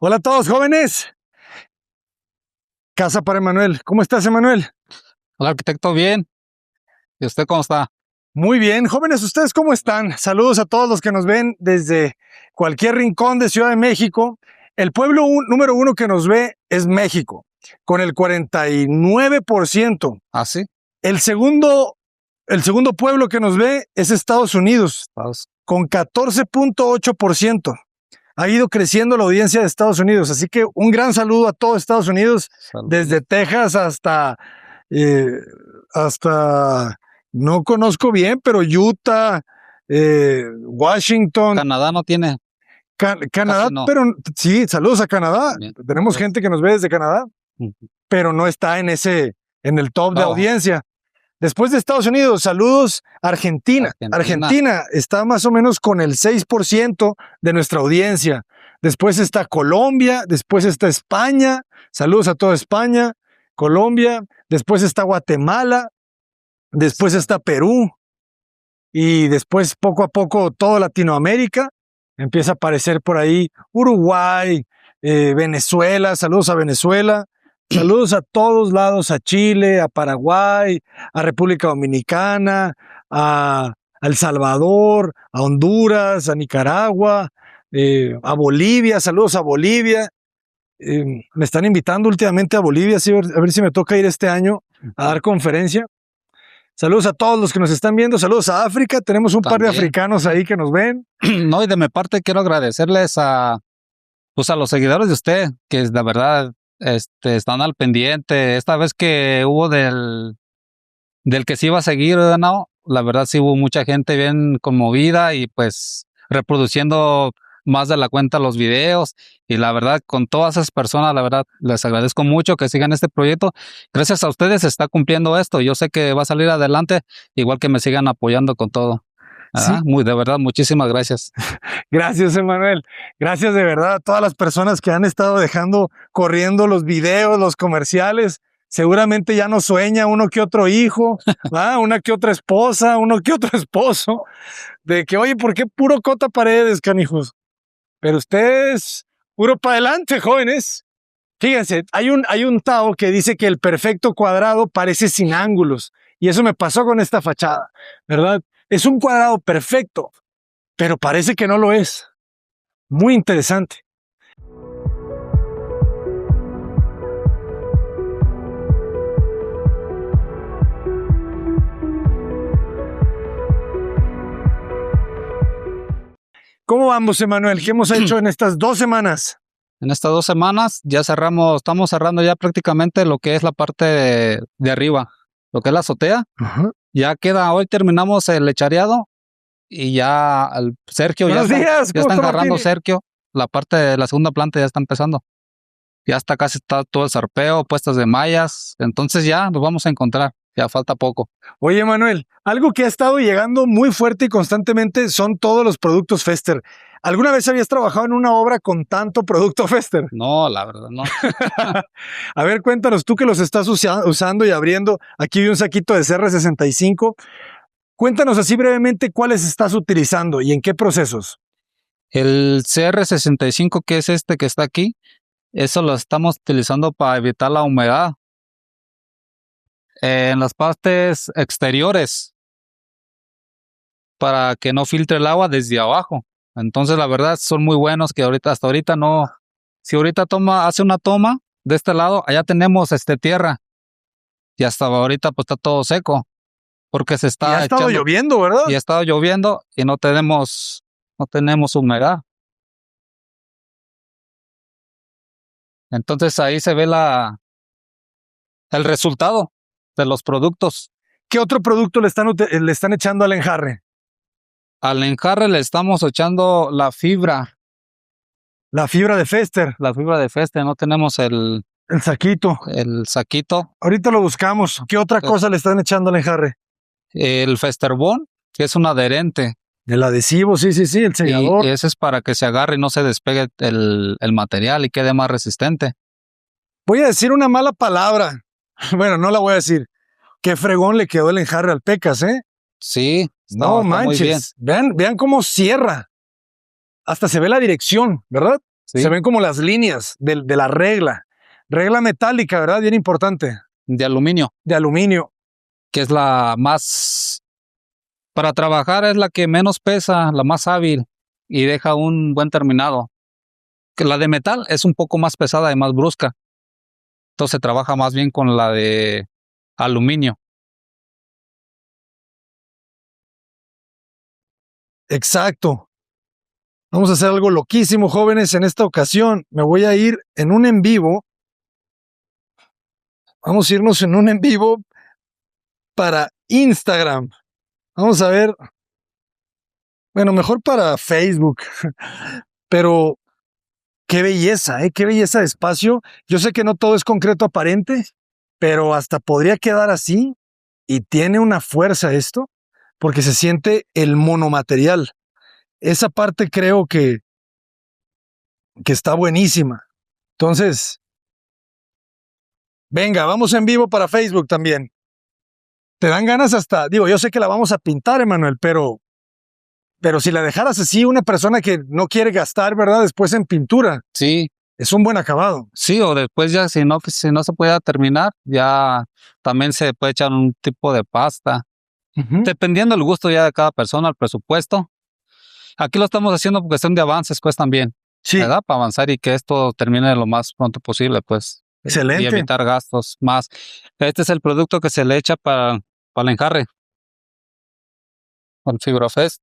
Hola a todos, jóvenes. Casa para Emanuel. ¿Cómo estás, Emanuel? Hola, arquitecto, bien. ¿Y usted cómo está? Muy bien. Jóvenes, ¿ustedes cómo están? Saludos a todos los que nos ven desde cualquier rincón de Ciudad de México. El pueblo número uno que nos ve es México, con el 49%. ¿Ah, sí? El segundo pueblo que nos ve es Estados Unidos, con 14.8%. Ha ido creciendo la audiencia de Estados Unidos, así que un gran saludo a todo Estados Unidos, desde Texas hasta, no conozco bien, pero Utah, Washington. Canadá no tiene. Canadá, no. Pero sí, saludos a Canadá. Bien. Tenemos gente que nos ve desde Canadá, pero no está en el top de audiencia. Después de Estados Unidos, saludos a Argentina. Argentina está más o menos con el 6% de nuestra audiencia. Después está Colombia, después está España. Saludos a toda España, Colombia. Después está Guatemala, después está Perú. Y después, poco a poco, toda Latinoamérica. Empieza a aparecer por ahí Uruguay, Venezuela. Saludos a Venezuela. Saludos a todos lados, a Chile, a Paraguay, a República Dominicana, a El Salvador, a Honduras, a Nicaragua, a Bolivia. Saludos a Bolivia. Me están invitando últimamente a Bolivia, a ver si me toca ir este año a dar conferencia. Saludos a todos los que nos están viendo. Saludos a África. Tenemos un par de africanos ahí que nos ven. No, y de mi parte quiero agradecerles a los seguidores de usted, que de verdad están al pendiente. Esta vez que hubo del que se iba a seguir, ¿no? La verdad sí hubo mucha gente bien conmovida y pues reproduciendo más de la cuenta los videos, y la verdad con todas esas personas, la verdad les agradezco mucho que sigan este proyecto. Gracias a ustedes se está cumpliendo esto. Yo sé que va a salir adelante, igual que me sigan apoyando con todo. Sí. De verdad, muchísimas gracias. Gracias, Emanuel. Gracias de verdad a todas las personas que han estado dejando corriendo los videos, los comerciales. Seguramente ya no sueña uno que otro hijo, una que otra esposa, uno que otro esposo, de que, oye, ¿por qué puro Cota Paredes, canijos? Pero ustedes, puro para adelante, jóvenes. Fíjense, hay un Tao que dice que el perfecto cuadrado parece sin ángulos. Y eso me pasó con esta fachada, ¿verdad? Es un cuadrado perfecto, pero parece que no lo es. Muy interesante. ¿Cómo vamos, Emanuel? ¿Qué hemos hecho en estas 2 semanas? En estas 2 semanas ya estamos cerrando ya prácticamente lo que es la parte de arriba, lo que es la azotea. Ya queda, hoy terminamos el lechareado y ya Sergio ya está enjarrando Sergio. La parte de la segunda planta ya está empezando. Ya está casi todo el zarpeo, puestas de mallas. Entonces ya nos vamos a encontrar. Ya falta poco. Oye, Manuel, algo que ha estado llegando muy fuerte y constantemente son todos los productos Fester. ¿Alguna vez habías trabajado en una obra con tanto producto Fester? No, la verdad no. A ver, cuéntanos, tú que los estás usando y abriendo. Aquí vi un saquito de CR65. Cuéntanos así brevemente cuáles estás utilizando y en qué procesos. El CR65, que es este que está aquí, eso lo estamos utilizando para evitar la humedad en las partes exteriores, para que no filtre el agua desde abajo. Entonces la verdad son muy buenos, que hasta ahorita no. Si ahorita hace una toma de este lado, allá tenemos tierra, y hasta ahorita pues está todo seco, porque se está ha estado lloviendo, ¿verdad? Y ha estado lloviendo y no tenemos humedad. Entonces ahí se ve el resultado de los productos. ¿Qué otro producto le están echando al enjarre? Al enjarre le estamos echando la fibra. La fibra de Fester. La fibra de Fester, no tenemos el saquito. El saquito. Ahorita lo buscamos. ¿Qué otra cosa le están echando al enjarre? El Festerbond, que es un adherente. El adhesivo, sí, el sellador. Y ese es para que se agarre y no se despegue el material y quede más resistente. Voy a decir una mala palabra. Bueno, no la voy a decir. Qué fregón le quedó el enjarre al Pecas, ¿eh? Sí. No manches. Vean cómo cierra. Hasta se ve la dirección, ¿verdad? Sí. Se ven como las líneas de la regla. Regla metálica, ¿verdad? Bien importante. De aluminio. De aluminio. Que es la más... Para trabajar es la que menos pesa, la más hábil y deja un buen terminado. Que la de metal es un poco más pesada y más brusca. Entonces se trabaja más bien con la de aluminio. Exacto. Vamos a hacer algo loquísimo, jóvenes. En esta ocasión me voy a ir en un en vivo. Vamos a irnos en un en vivo para Instagram. Vamos a ver. Bueno, mejor para Facebook. Pero qué belleza, ¿eh? Qué belleza de espacio. Yo sé que no todo es concreto aparente, pero hasta podría quedar así. Y tiene una fuerza esto, porque se siente el monomaterial. Esa parte creo que está buenísima. Entonces, venga, vamos en vivo para Facebook también. Te dan ganas hasta, digo, yo sé que la vamos a pintar, Emanuel, pero si la dejaras así, una persona que no quiere gastar, ¿verdad? Después en pintura. Sí. Es un buen acabado. Sí, o después ya si no se puede terminar, ya también se puede echar un tipo de pasta. Dependiendo del gusto ya de cada persona, el presupuesto. Aquí lo estamos haciendo porque son de avances, pues también. Sí. ¿Verdad? Para avanzar y que esto termine lo más pronto posible, pues. Excelente. Y evitar gastos más. Este es el producto que se le echa para el enjarre. El FibraFest.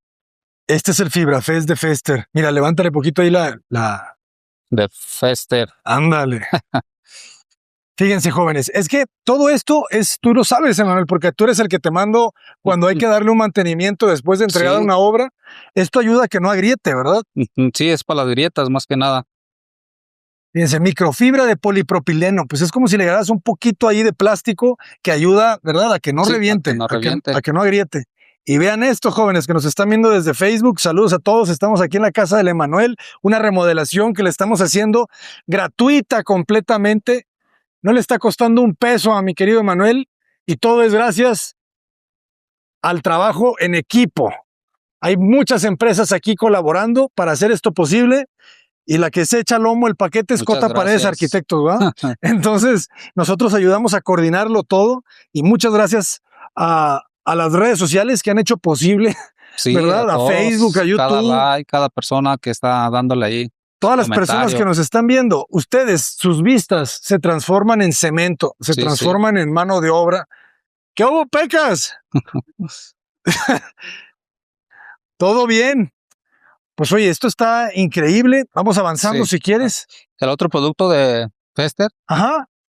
Este es el FibraFest de Fester. Mira, levántale poquito ahí la... De Fester. Ándale. Fíjense, jóvenes, es que todo esto es, tú lo sabes, Emanuel, porque tú eres el que te mando cuando hay que darle un mantenimiento después de entregar una obra. Esto ayuda a que no agriete, ¿verdad? Sí, es para las grietas más que nada. Fíjense, microfibra de polipropileno, pues es como si le agarras un poquito ahí de plástico que ayuda, ¿verdad? A que no reviente, a que no agriete. Y vean esto, jóvenes, que nos están viendo desde Facebook. Saludos a todos. Estamos aquí en la casa del Emanuel, una remodelación que le estamos haciendo gratuita completamente. No le está costando un peso a mi querido Emanuel y todo es gracias al trabajo en equipo. Hay muchas empresas aquí colaborando para hacer esto posible y la que se echa lomo el paquete es Cota Paredes Arquitectos, ¿verdad? Entonces, nosotros ayudamos a coordinarlo todo y muchas gracias a las redes sociales que han hecho posible, ¿verdad? A Facebook, a YouTube. Cada like, cada persona que está dándole ahí. Todas las personas que nos están viendo, ustedes, sus vistas se transforman en cemento, se transforman en mano de obra. ¿Qué hubo, Pecas? Todo bien. Pues oye, esto está increíble. Vamos avanzando si quieres. El otro producto de Fester,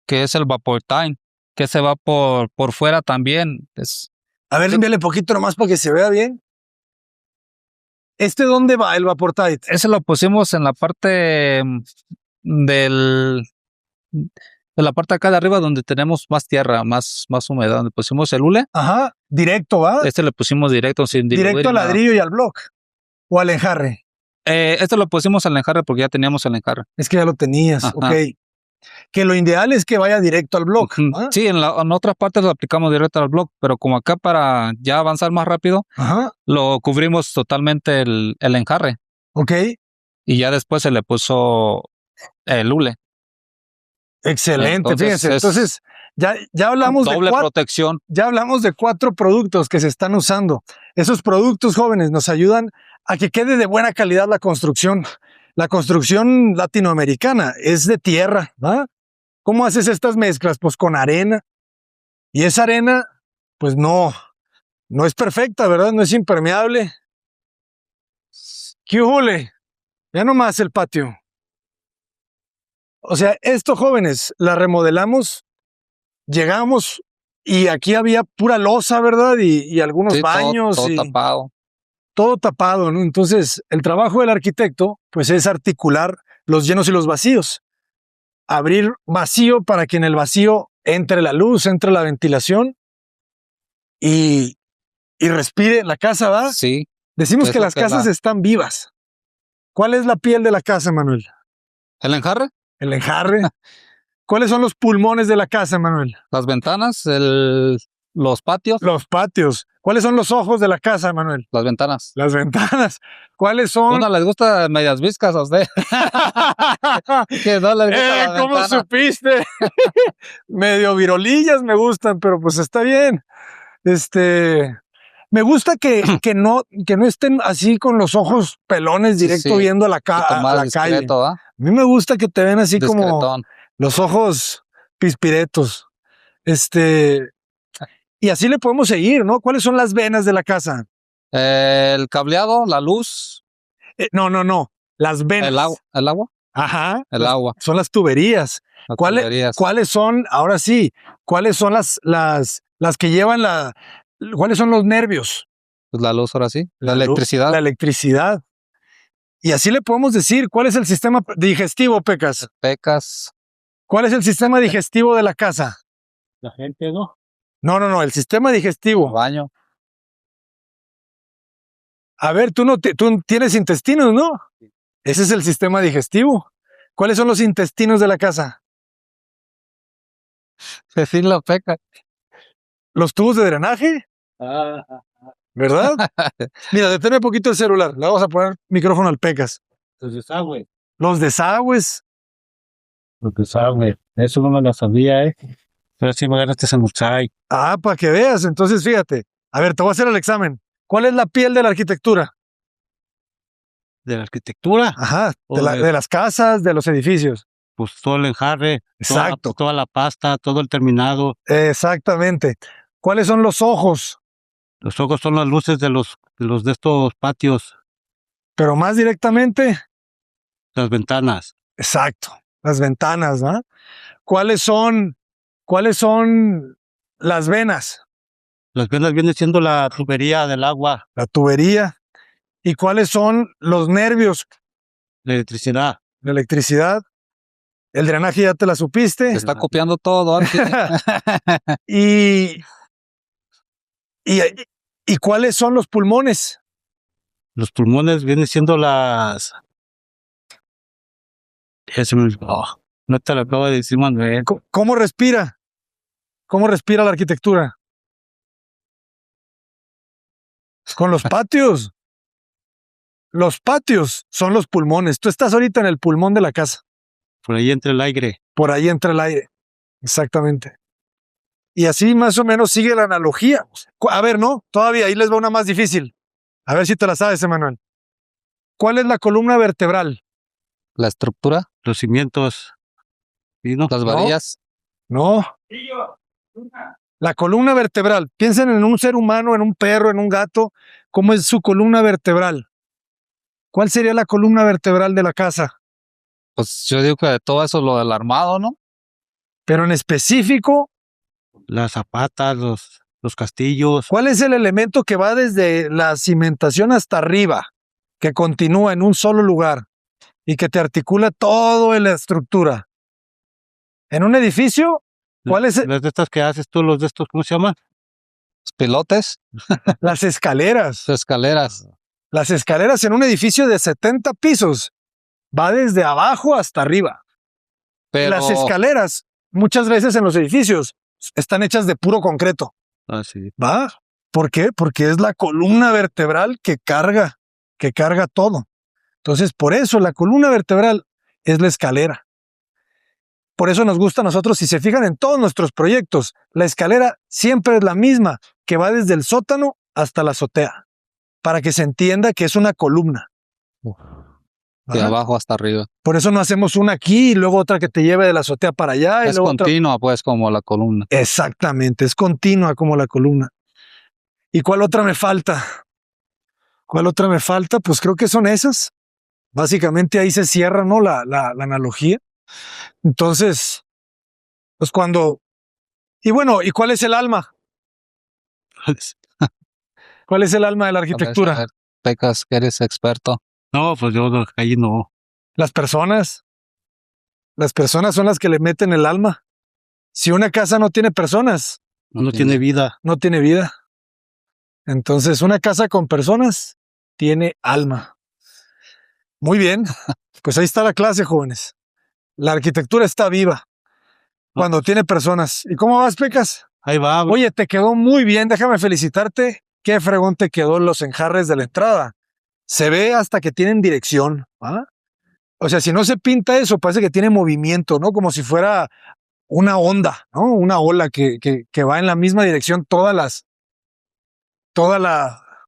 que es el VaporTime, que se va por fuera también. A ver, límpiale poquito nomás para que se vea bien. ¿Dónde va el VaporTime? Ese lo pusimos en la parte de la parte acá de arriba donde tenemos más tierra, más humedad, donde pusimos el hule. Ajá, directo, ¿va? Le pusimos directo, sin diluir. Directo al ladrillo y al block. ¿O al enjarre? Lo pusimos al enjarre porque ya teníamos el enjarre. Es que ya lo tenías, ok. Que lo ideal es que vaya directo al block. Sí, en otras partes lo aplicamos directo al block, pero como acá para ya avanzar más rápido, lo cubrimos totalmente el enjarre. Ok. Y ya después se le puso el hule. Excelente, fíjense. Entonces, ya hablamos doble protección. Ya hablamos de 4 productos que se están usando. Esos productos, jóvenes, nos ayudan a que quede de buena calidad la construcción. La construcción latinoamericana es de tierra, ¿va? ¿Cómo haces estas mezclas? Pues con arena. Y esa arena, pues no es perfecta, ¿verdad? No es impermeable. ¡Qué hule! Ya nomás el patio. O sea, esto, jóvenes, la remodelamos, llegamos y aquí había pura losa, ¿verdad? Y algunos baños. Todo tapado. Todo tapado, ¿no? Entonces, el trabajo del arquitecto, pues es articular los llenos y los vacíos. Abrir vacío para que en el vacío entre la luz, entre la ventilación y respire la casa, ¿va? Sí. Decimos que las casas están vivas. ¿Cuál es la piel de la casa, Manuel? ¿El enjarre? El enjarre. ¿Cuáles son los pulmones de la casa, Manuel? Las ventanas, Los patios. Los patios. ¿Cuáles son los ojos de la casa, Manuel? Las ventanas. Las ventanas. ¿Cuáles son? ¿No les gusta medias viscas a usted? Que no les gusta la ¿Cómo ventana. supiste? Medio virolillas me gustan, pero pues está bien. Me gusta que no estén así con los ojos pelones directo Sí, viendo a la calle. Discreto, A mí me gusta que te ven así como discretón. los ojos pispiretos. Y así le podemos seguir, ¿no? ¿Cuáles son las venas de la casa? El cableado, la luz. No. Las venas. El agua. Ajá. El agua. Son las tuberías. Las tuberías. ¿Cuáles son, ahora sí, cuáles son las que llevan cuáles son los nervios? Pues la luz, ahora sí. La electricidad. La electricidad. Y así le podemos decir, ¿cuál es el sistema digestivo, Pecas? Pecas. ¿Cuál es el sistema digestivo de la casa? La gente, ¿no? No, el sistema digestivo. Baño. A ver, tú tienes intestinos, ¿no? Ese es el sistema digestivo. ¿Cuáles son los intestinos de la casa? Decir la peca. Los tubos de drenaje, ¿verdad? Mira, deténme un poquito el celular. Le vamos a poner micrófono al Pecas. Los desagües. Los desagües. Los desagües. Eso no me lo sabía, ¿eh? Pero sí me ganaste ese muchacho. Ah, para que veas. Entonces, fíjate. A ver, te voy a hacer el examen. ¿Cuál es la piel de la arquitectura? ¿De la arquitectura? Ajá, O de las casas, de los edificios. Pues todo el enjarre. Exacto. Toda la pasta, todo el terminado. Exactamente. ¿Cuáles son los ojos? Los ojos son las luces de de estos patios. Pero más directamente. Las ventanas. Exacto. Las ventanas, ¿no? ¿Cuáles son las venas? Las venas viene siendo la tubería del agua. La tubería. ¿Y cuáles son los nervios? La electricidad. La electricidad. El drenaje ya te la supiste. Se está copiando todo. ¿Y cuáles son los pulmones? Los pulmones vienen siendo las... no te lo acabo de decir, Manuel. ¿Cómo respira? ¿Cómo respira la arquitectura? Con los patios. Los patios son los pulmones. Tú estás ahorita en el pulmón de la casa. Por ahí entra el aire. Por ahí entra el aire. Exactamente. Y así más o menos sigue la analogía. A ver, ¿no? Todavía ahí les va una más difícil. A ver si te la sabes, Emanuel. ¿Cuál es la columna vertebral? La estructura. Los cimientos. ¿Sí, no? Las varillas. No. La columna vertebral. Piensen en un ser humano, en un perro, en un gato. ¿Cómo es su columna vertebral? ¿Cuál sería la columna vertebral de la casa? Pues yo digo que de todo eso lo del armado, ¿no? Pero en específico, las zapatas, los castillos. ¿cuál es el elemento que va desde la cimentación hasta arriba, que continúa en un solo lugar y que te articula toda la estructura? En un edificio, ¿cuál es? Las de estas que haces tú, los de estos, ¿cómo se llaman? Los pilotes. Las escaleras. Escaleras. Las escaleras en un edificio de 70 pisos va desde abajo hasta arriba. Pero... Las escaleras, muchas veces en los edificios, están hechas de puro concreto. Ah, sí. ¿Va? ¿Por qué? Porque es la columna vertebral que carga todo. Entonces, por eso la columna vertebral es la escalera. Por eso nos gusta a nosotros, si se fijan en todos nuestros proyectos, la escalera siempre es la misma, que va desde el sótano hasta la azotea, para que se entienda que es una columna. De abajo hasta arriba. Por eso no hacemos una aquí y luego otra que te lleve de la azotea para allá. Es continua, pues, como la columna. Exactamente, es continua como la columna. ¿Y cuál otra me falta? ¿Cuál otra me falta? Pues creo que son esas. Básicamente ahí se cierra, ¿no? La analogía. Entonces, pues cuando... Y bueno, ¿y cuál es el alma? ¿Cuál es el alma de la arquitectura? A ver, Pecas, que eres experto. No, pues yo ahí no. Las personas. Las personas son las que le meten el alma. Si una casa no tiene personas, no tiene vida. No tiene vida. Entonces, una casa con personas tiene alma. Muy bien. Pues ahí está la clase, jóvenes. La arquitectura está viva cuando tiene personas. ¿Y cómo vas, Pecas? Ahí va. Oye, te quedó muy bien, déjame felicitarte. Qué fregón te quedó los enjarres de la entrada. Se ve hasta que tienen dirección. ¿Ah? O sea, si no se pinta eso, parece que tiene movimiento, ¿no? Como si fuera una onda, ¿no? Una ola que va en la misma dirección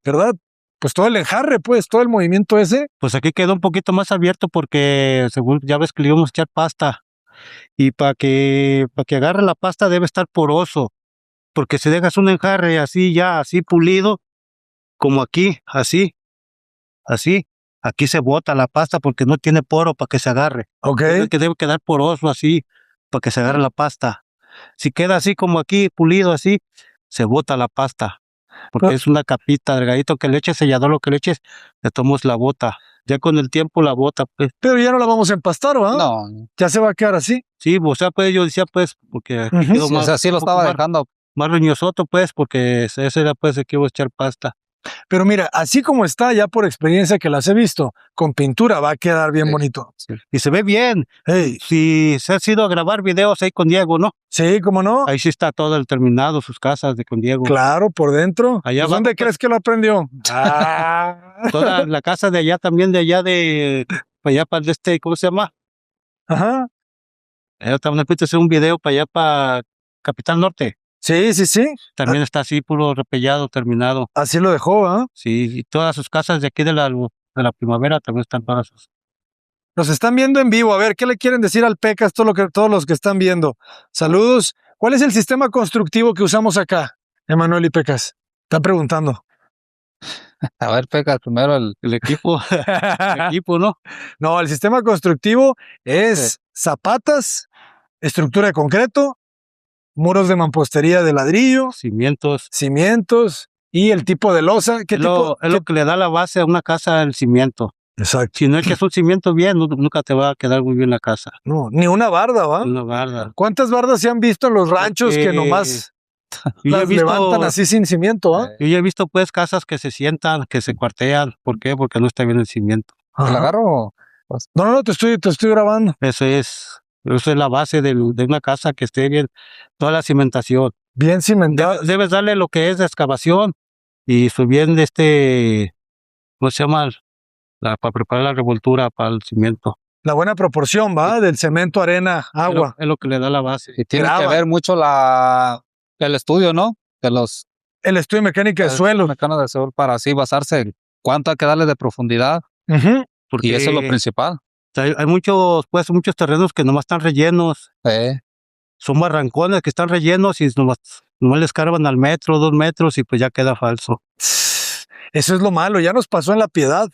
¿verdad? Pues todo el enjarre, pues, todo el movimiento ese. Pues aquí quedó un poquito más abierto porque según ya ves que le íbamos a echar pasta. Y para que agarre la pasta debe estar poroso. Porque si dejas un enjarre así ya, así pulido, como aquí, así, aquí se bota la pasta porque no tiene poro para que se agarre. Ok. Que debe quedar poroso así para que se agarre la pasta. Si queda así como aquí, pulido así, se bota la pasta. Porque es una capita, delgadito, que le eches sellador, lo que le eches, le tomamos la bota. Ya con el tiempo la bota, pues. Pero ya no la vamos a empastar, ¿verdad? No. Ya se va a quedar así. Sí, o sea, pues yo decía, pues, porque quedó sí, más, o sea, sí lo estaba dejando más riñosoto, pues, porque ese era, pues, que iba a echar pasta. Pero mira, así como está, ya por experiencia que las he visto, con pintura va a quedar bien bonito. Sí. Y se ve bien. Hey. Si se ha ido a grabar videos ahí con Diego, ¿no? Sí, ¿cómo no? Ahí sí está todo el terminado, sus casas de con Diego. Claro, por dentro. Allá pues ¿dónde crees que lo aprendió? Toda la casa de allá también, de allá para allá para ¿cómo se llama? Ajá. Allá también puede hacer un video para allá para Capital Norte. Sí, sí, sí. También está así, puro repellado, terminado. Así lo dejó, ¿ah? Sí, y todas sus casas de aquí de la primavera también están todas sus. Nos están viendo en vivo. A ver, ¿qué le quieren decir al Pecas todos los que están viendo? Saludos. ¿Cuál es el sistema constructivo que usamos acá, Emanuel y Pecas? Están preguntando. A ver, Pecas, primero el equipo. El equipo, ¿no? No, el sistema constructivo es zapatas, estructura de concreto, muros de mampostería de ladrillo, cimientos y el tipo de losa. Es lo que le da la base a una casa, el cimiento. Exacto. Si no echas un cimiento bien, nunca te va a quedar muy bien la casa. No, ni una barda, ¿va? Una barda. ¿Cuántas bardas se han visto en los ranchos que nomás las levantan así sin cimiento, ¿ah? Yo ya he visto pues casas que se sientan, que se cuartean. ¿Por qué? Porque no está bien el cimiento. ¿Te la agarro? No, te estoy grabando. Eso es la base de una casa, que esté bien, toda la cimentación. Bien cimentada. Debes darle lo que es de excavación y bien ¿cómo se llama? Para preparar la revoltura para el cimiento. La buena proporción, ¿va? Del cemento, arena, agua. Es lo que le da la base. Y tiene que ver mucho el estudio, ¿no? El estudio de mecánica de suelo. Mecánica de suelo, para así basarse en cuánto hay que darle de profundidad. Porque y eso es lo principal. Hay muchos terrenos que nomás están rellenos. Son barrancones que están rellenos y nomás les carvan al metro, 2 metros y pues ya queda falso. Eso es lo malo, ya nos pasó en La Piedad.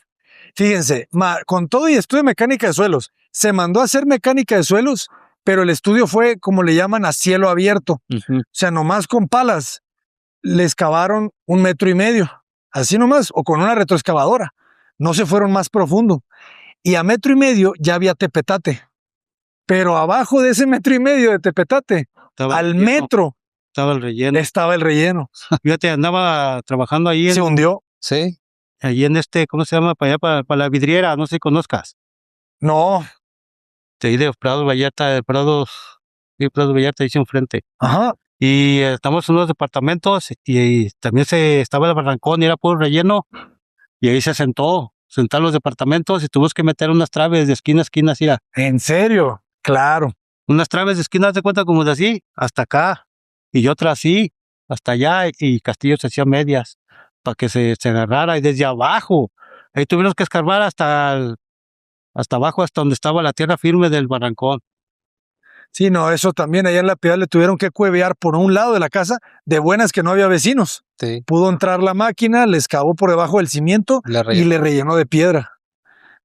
Fíjense, con todo y estudio de mecánica de suelos, se mandó a hacer mecánica de suelos, pero el estudio fue, como le llaman, a cielo abierto. O sea, nomás con palas le excavaron 1,5 metros, así nomás, o con una retroexcavadora. No se fueron más profundo. Y a 1,5 metros ya había tepetate. Pero abajo de ese 1,5 metros de tepetate, al metro, estaba el relleno. Fíjate, andaba trabajando ahí. Se hundió. Sí. Allí en ¿cómo se llama? Para allá, para la vidriera, no sé si conozcas. No. De ahí de Prado Vallarta, Prado Vallarta, ahí enfrente. Ajá. Y estamos en unos departamentos y también estaba el barrancón y era puro relleno. Y ahí se sentaron los departamentos y tuvimos que meter unas traves de esquina a esquina así. ¿En serio? Claro. Unas traves de esquina, de cuenta, como de así, hasta acá. Y otra así, hasta allá. Y Castillo se hacía medias para que se agarrara. Y desde abajo, ahí tuvimos que escarbar hasta abajo, hasta donde estaba la tierra firme del barrancón. Sí, no, eso también allá en La Piedad le tuvieron que cuevear por un lado de la casa, de buenas que no había vecinos. Sí. Pudo entrar la máquina, le excavó por debajo del cimiento y le rellenó de piedra.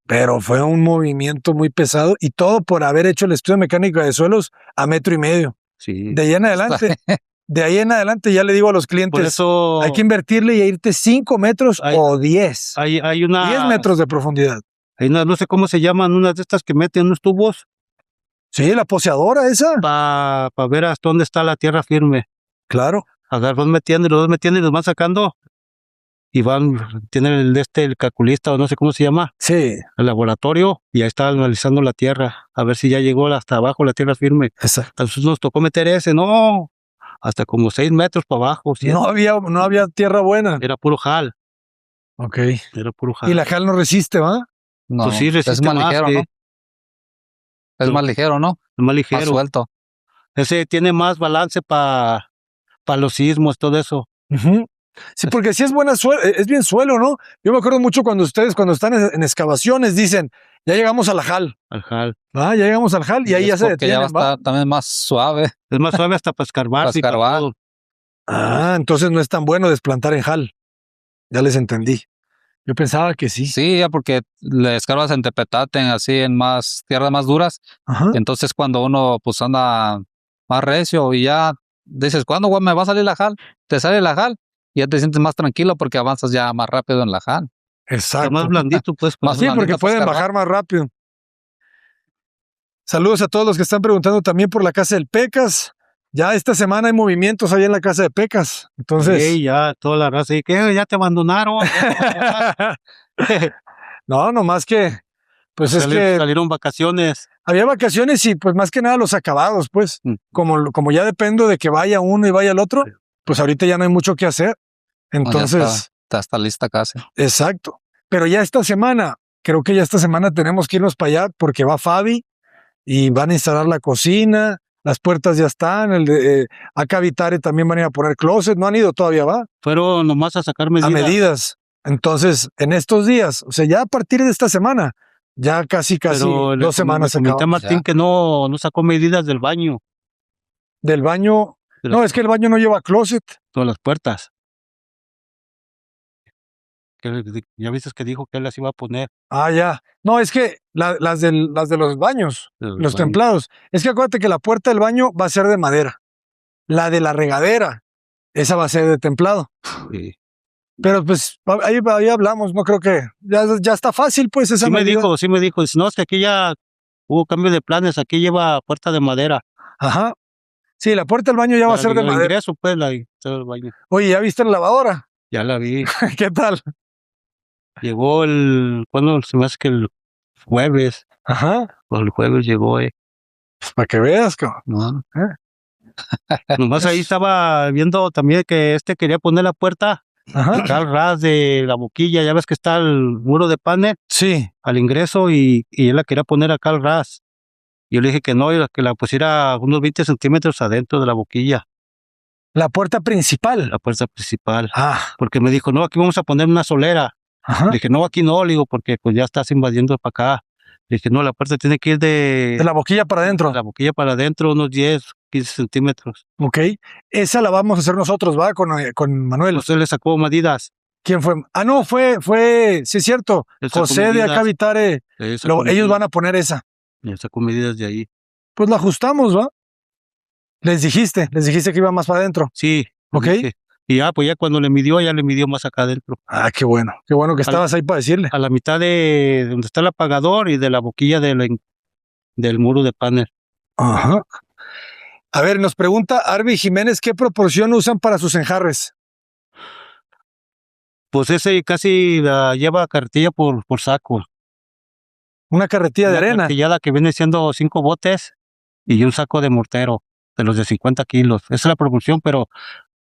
Pero fue un movimiento muy pesado y todo por haber hecho el estudio de mecánica de suelos a 1,5 metros. Sí. De ahí en adelante ya le digo a los clientes, por eso, hay que invertirle y irte 5 metros o 10. Hay 10 metros de profundidad. No sé cómo se llaman, unas de estas que meten unos tubos. Sí, la poseadora esa. Para ver hasta dónde está la tierra firme. Claro. Los dos metiendo y los van sacando. Y tienen el calculista o no sé cómo se llama. Sí. El laboratorio, y ahí está analizando la tierra, a ver si ya llegó hasta abajo la tierra firme. Exacto. Entonces nos tocó meter ese, no, hasta como 6 metros para abajo. No había tierra buena. Era puro jal. Ok. Era puro jal. Y la jal no resiste, ¿va? No, Pues sí, resiste es más ligero, sí. ¿no? Es más ligero, ¿no? Es más ligero. Más suelto. Ese tiene más balance para los sismos, todo eso. Sí, porque sí es es bien suelo, ¿no? Yo me acuerdo mucho cuando ustedes, cuando están en excavaciones, dicen, ya llegamos a la jal. Al jal. Ya llegamos al jal y ahí ya se detienen, ya va a estar también más suave. Es más suave hasta para escarbar. Para escarbar. Entonces no es tan bueno desplantar en jal. Ya les entendí. Yo pensaba que sí. Sí, ya porque le escarbas en tepetate, así en más tierras más duras. Ajá. Entonces cuando uno pues anda más recio y ya dices, ¿cuándo güey, me va a salir la jal? Te sale la jal y ya te sientes más tranquilo porque avanzas ya más rápido en la jal. Exacto. Está más blandito, pues. Sí, porque pueden bajar más rápido. Saludos a todos los que están preguntando también por la casa del Pecas. Ya esta semana hay movimientos ahí en la casa de Pecas. Entonces. Sí, ya toda la raza. ¿Y qué? ¿Ya te abandonaron? No, nomás que. Pues es que. Salieron vacaciones. Había vacaciones y pues más que nada los acabados, pues. Como ya dependo de que vaya uno y vaya el otro, pues ahorita ya no hay mucho que hacer. Entonces. No, está lista casi. Exacto. Pero ya esta semana, creo que ya esta semana tenemos que irnos para allá porque va Fabi y van a instalar la cocina. Las puertas ya están, acá Vitare también van a ir a poner closet, no han ido todavía, ¿va? Fueron nomás a sacar medidas. A medidas. Entonces, en estos días, o sea, ya a partir de esta semana, ya casi Pero 2 semanas se comenté a Martín ya. que no sacó medidas del baño. Del baño, no, es que el baño no lleva closet. Todas las puertas. Ya viste que dijo que él las iba a poner. Ya. No, es que las de los baños, los templados. Es que acuérdate que la puerta del baño va a ser de madera. La de la regadera, esa va a ser de templado. Sí. Pero pues ahí hablamos, no creo que ya está fácil, pues esa medida. Sí me dijo, no, es que aquí ya hubo cambio de planes, aquí lleva puerta de madera. Ajá. Sí, la puerta del baño ya va a ser de madera. Ingreso, pues, el baño. Oye, ¿ya viste la lavadora? Ya la vi. ¿Qué tal? Llegó ¿cuándo? Se me hace que el jueves. Ajá. Pues el jueves llegó, Para que veas, cabrón. No. Nomás ahí estaba viendo también que quería poner la puerta acá al ras de la boquilla. Ya ves que está el muro de panel. Sí. Al ingreso y él la quería poner acá al ras. Y yo le dije que no, y que la pusiera unos 20 centímetros adentro de la boquilla. La puerta principal. La puerta principal. Porque me dijo, no, aquí vamos a poner una solera. Ajá. Le dije, no, aquí no, le digo, porque pues ya estás invadiendo para acá. Le dije, no, la puerta tiene que ir de la boquilla para adentro. De la boquilla para adentro, unos 10, 15 centímetros. Ok. Esa la vamos a hacer nosotros, ¿va? Con Manuel. José le sacó medidas. ¿Quién fue? No, fue, sí es cierto. José de acá Vitare. Ellos van a poner esa. Le sacó medidas de ahí. Pues la ajustamos, ¿va? Les dijiste que iba más para adentro. Sí. Ok. Y pues ya cuando le midió más acá adentro. Qué bueno que estabas ahí para decirle. A la mitad de donde está el apagador y de la boquilla del muro de panel. Ajá. A ver, nos pregunta Arby Jiménez, ¿qué proporción usan para sus enjarres? Pues ese casi lleva carretilla por saco. Una carretilla de arena. Carretillada que viene siendo 5 botes y un saco de mortero, de los de 50 kilos. Esa es la proporción, pero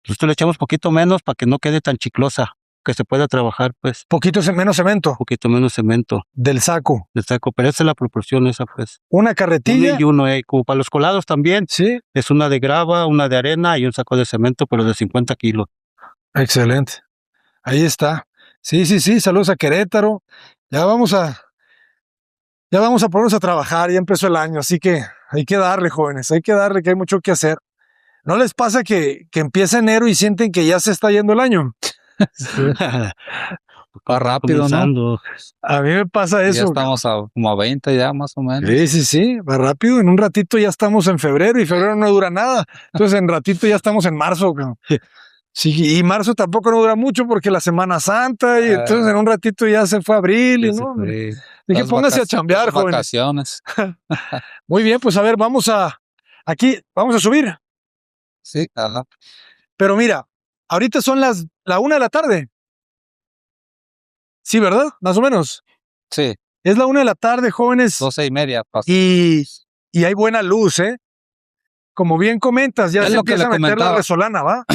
nosotros le echamos poquito menos para que no quede tan chiclosa, que se pueda trabajar, pues. Poquito menos cemento. Poquito menos cemento. Del saco. Pero esa es la proporción, esa pues. Una carretilla. Y uno, como para los colados también. Sí. Es una de grava, una de arena y un saco de cemento, pero de 50 kilos. Excelente. Ahí está. Sí. Saludos a Querétaro. Ya vamos a ponernos a trabajar. Ya empezó el año, así que hay que darle, jóvenes. Hay que darle, que hay mucho que hacer. ¿No les pasa que empieza enero y sienten que ya se está yendo el año? Va rápido, ¿no? A mí me pasa eso. Ya estamos como a 20 ya, más o menos. Sí, va rápido. En un ratito ya estamos en febrero y febrero no dura nada. Entonces en ratito ya estamos en marzo. Sí, y marzo tampoco no dura mucho porque la Semana Santa y entonces en un ratito ya se fue abril. ¿No? Dije, póngase a chambear, jóvenes. Vacaciones. Muy bien, pues a ver, vamos a subir. Sí, ajá. Pero mira, ahorita son la 1 de la tarde. Sí, ¿verdad? Más o menos. Sí. Es la 1 de la tarde, jóvenes. 12:30. Y hay buena luz, ¿eh? como bien comentas, ya Es se lo que empieza le a meter la comentaba. resolana, ¿va?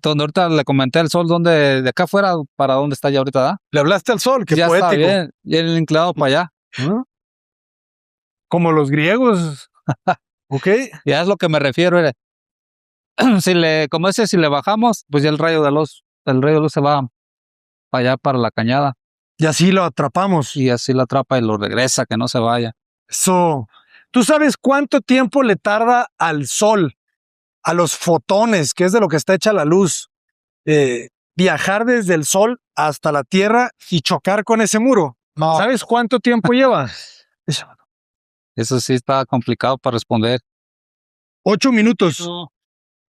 Donde ahorita le comenté el sol, donde de acá afuera para dónde está ya ahorita, ¿da? Le hablaste al sol, qué Ya poético. está bien inclinado para allá. ¿Ah? Como los griegos. ¿Ok? Ya es lo que me refiero. Como ese, si le bajamos, pues ya el rayo de luz se va para allá, para la cañada. Y así lo atrapamos. Y así lo atrapa y lo regresa, que no se vaya. Eso. ¿Tú sabes cuánto tiempo le tarda al sol, a los fotones, que es de lo que está hecha la luz, viajar desde el sol hasta la Tierra y chocar con ese muro? No. ¿Sabes cuánto tiempo lleva? Eso sí está complicado para responder. 8 minutos. No.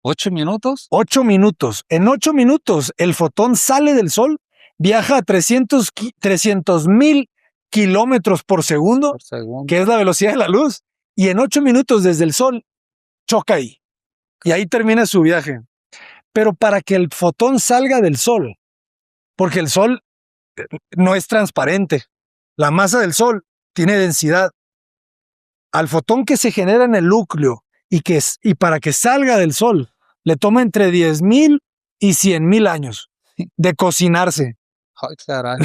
¿8 minutos? 8 minutos. En 8 minutos el fotón sale del sol, viaja a 300,000 kilómetros por segundo, que es la velocidad de la luz, y en 8 minutos desde el sol choca ahí. Y ahí termina su viaje. Pero para que el fotón salga del sol, porque el sol no es transparente, la masa del sol tiene densidad. Al fotón que se genera en el núcleo y para que salga del sol, le toma entre 10,000 y 100,000 años de cocinarse. Ay, caray.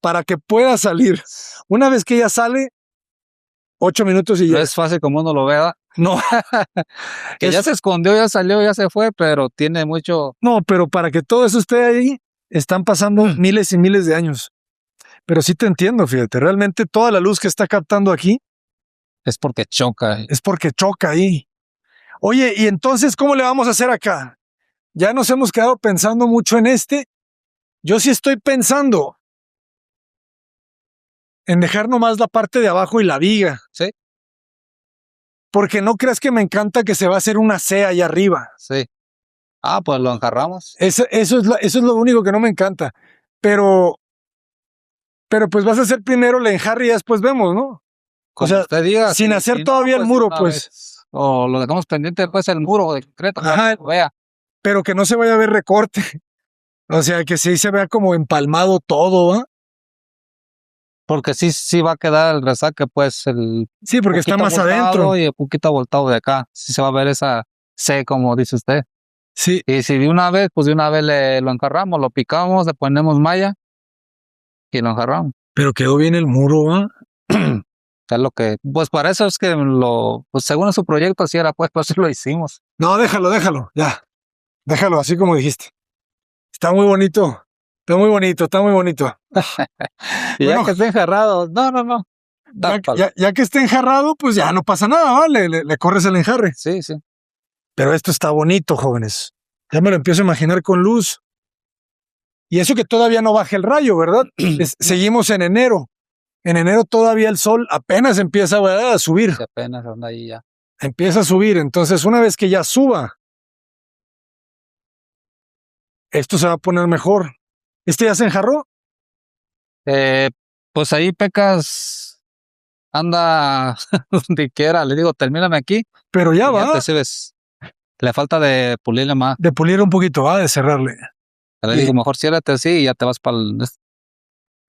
Para que pueda salir. Una vez que ya sale, 8 minutos y ya. No es fácil como uno lo vea. No. Que ya se escondió, ya salió, ya se fue, pero tiene mucho. No, pero para que todo eso esté ahí, están pasando miles y miles de años. Pero sí te entiendo, fíjate, realmente toda la luz que está captando aquí es porque choca. Es porque choca ahí. Oye, ¿y entonces cómo le vamos a hacer acá? Ya nos hemos quedado pensando mucho en este. Yo sí estoy pensando en dejar nomás la parte de abajo y la viga. Sí. Porque no creas que me encanta que se va a hacer una C allá arriba. Sí. Ah, pues lo enjarramos. Eso es lo único que no me encanta. Pero pues vas a hacer primero el enjarre y después vemos, ¿no? Como o sea, usted diga, sin hacer todavía el muro, pues. O lo dejamos pendiente después el muro de concreto. Ajá. Vea. Pero que no se vaya a ver recorte. O sea, que sí se vea como empalmado todo, ¿va? Porque sí va a quedar el resaque, pues sí, porque está más adentro. Y un poquito voltado de acá. Sí se va a ver esa C, como dice usted. Sí. Y si de una vez lo enjarramos, lo picamos, le ponemos malla y lo enjarramos. Pero quedó bien el muro, ¿va? Es lo que, pues para eso es que pues según su proyecto así era, pues eso lo hicimos. No, déjalo, ya. Déjalo así como dijiste. Está muy bonito. Está muy bonito. Y bueno, ya que esté enjarrado, no. Ya que esté enjarrado, pues ya no pasa nada, ¿vale? Le corres el enjarre. Sí. Pero esto está bonito, jóvenes. Ya me lo empiezo a imaginar con luz. Y eso que todavía no baja el rayo, ¿verdad? Seguimos en enero. En enero todavía el sol apenas empieza a subir. Sí, apenas anda ahí ya. Empieza a subir. Entonces, una vez que ya suba, esto se va a poner mejor. ¿Este ya se enjarró? Pues ahí Pecas anda donde quiera. Le digo, termíname aquí. Pero ya va. Le falta de pulirle más. De pulir un poquito, de cerrarle. Le digo, mejor ciérrate así y ya te vas para el...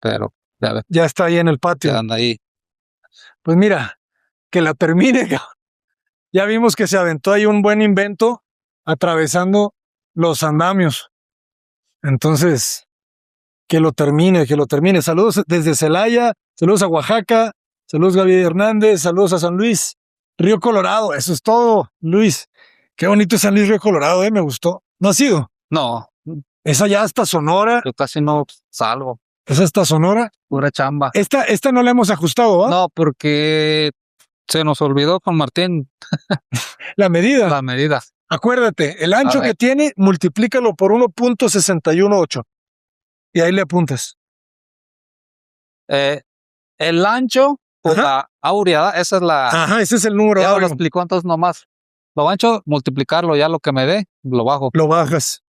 Pero, ya ves. Ya está ahí en el patio. Ya anda ahí. Pues mira, que la termine. Ya vimos que se aventó ahí un buen invento atravesando los andamios. Entonces, que lo termine. Saludos desde Celaya, saludos a Oaxaca, saludos Gaby Hernández, saludos a San Luis, Río Colorado. Eso es todo, Luis. Qué bonito es San Luis, Río Colorado, me gustó. ¿No has ido? No. Esa ya hasta Sonora. Yo casi no salgo. ¿Esa hasta Sonora? Pura chamba. Esta no la hemos ajustado, ¿va? No, porque se nos olvidó con Martín. La medida. La medida. Acuérdate, el ancho que tiene, multiplícalo por 1.618. Y ahí le apuntas. El ancho, pues la aureada, esa es la... Ajá, ese es el número. Ya lo explicó entonces nomás. Lo ancho, multiplicarlo, ya lo que me dé, lo bajo. Lo bajas.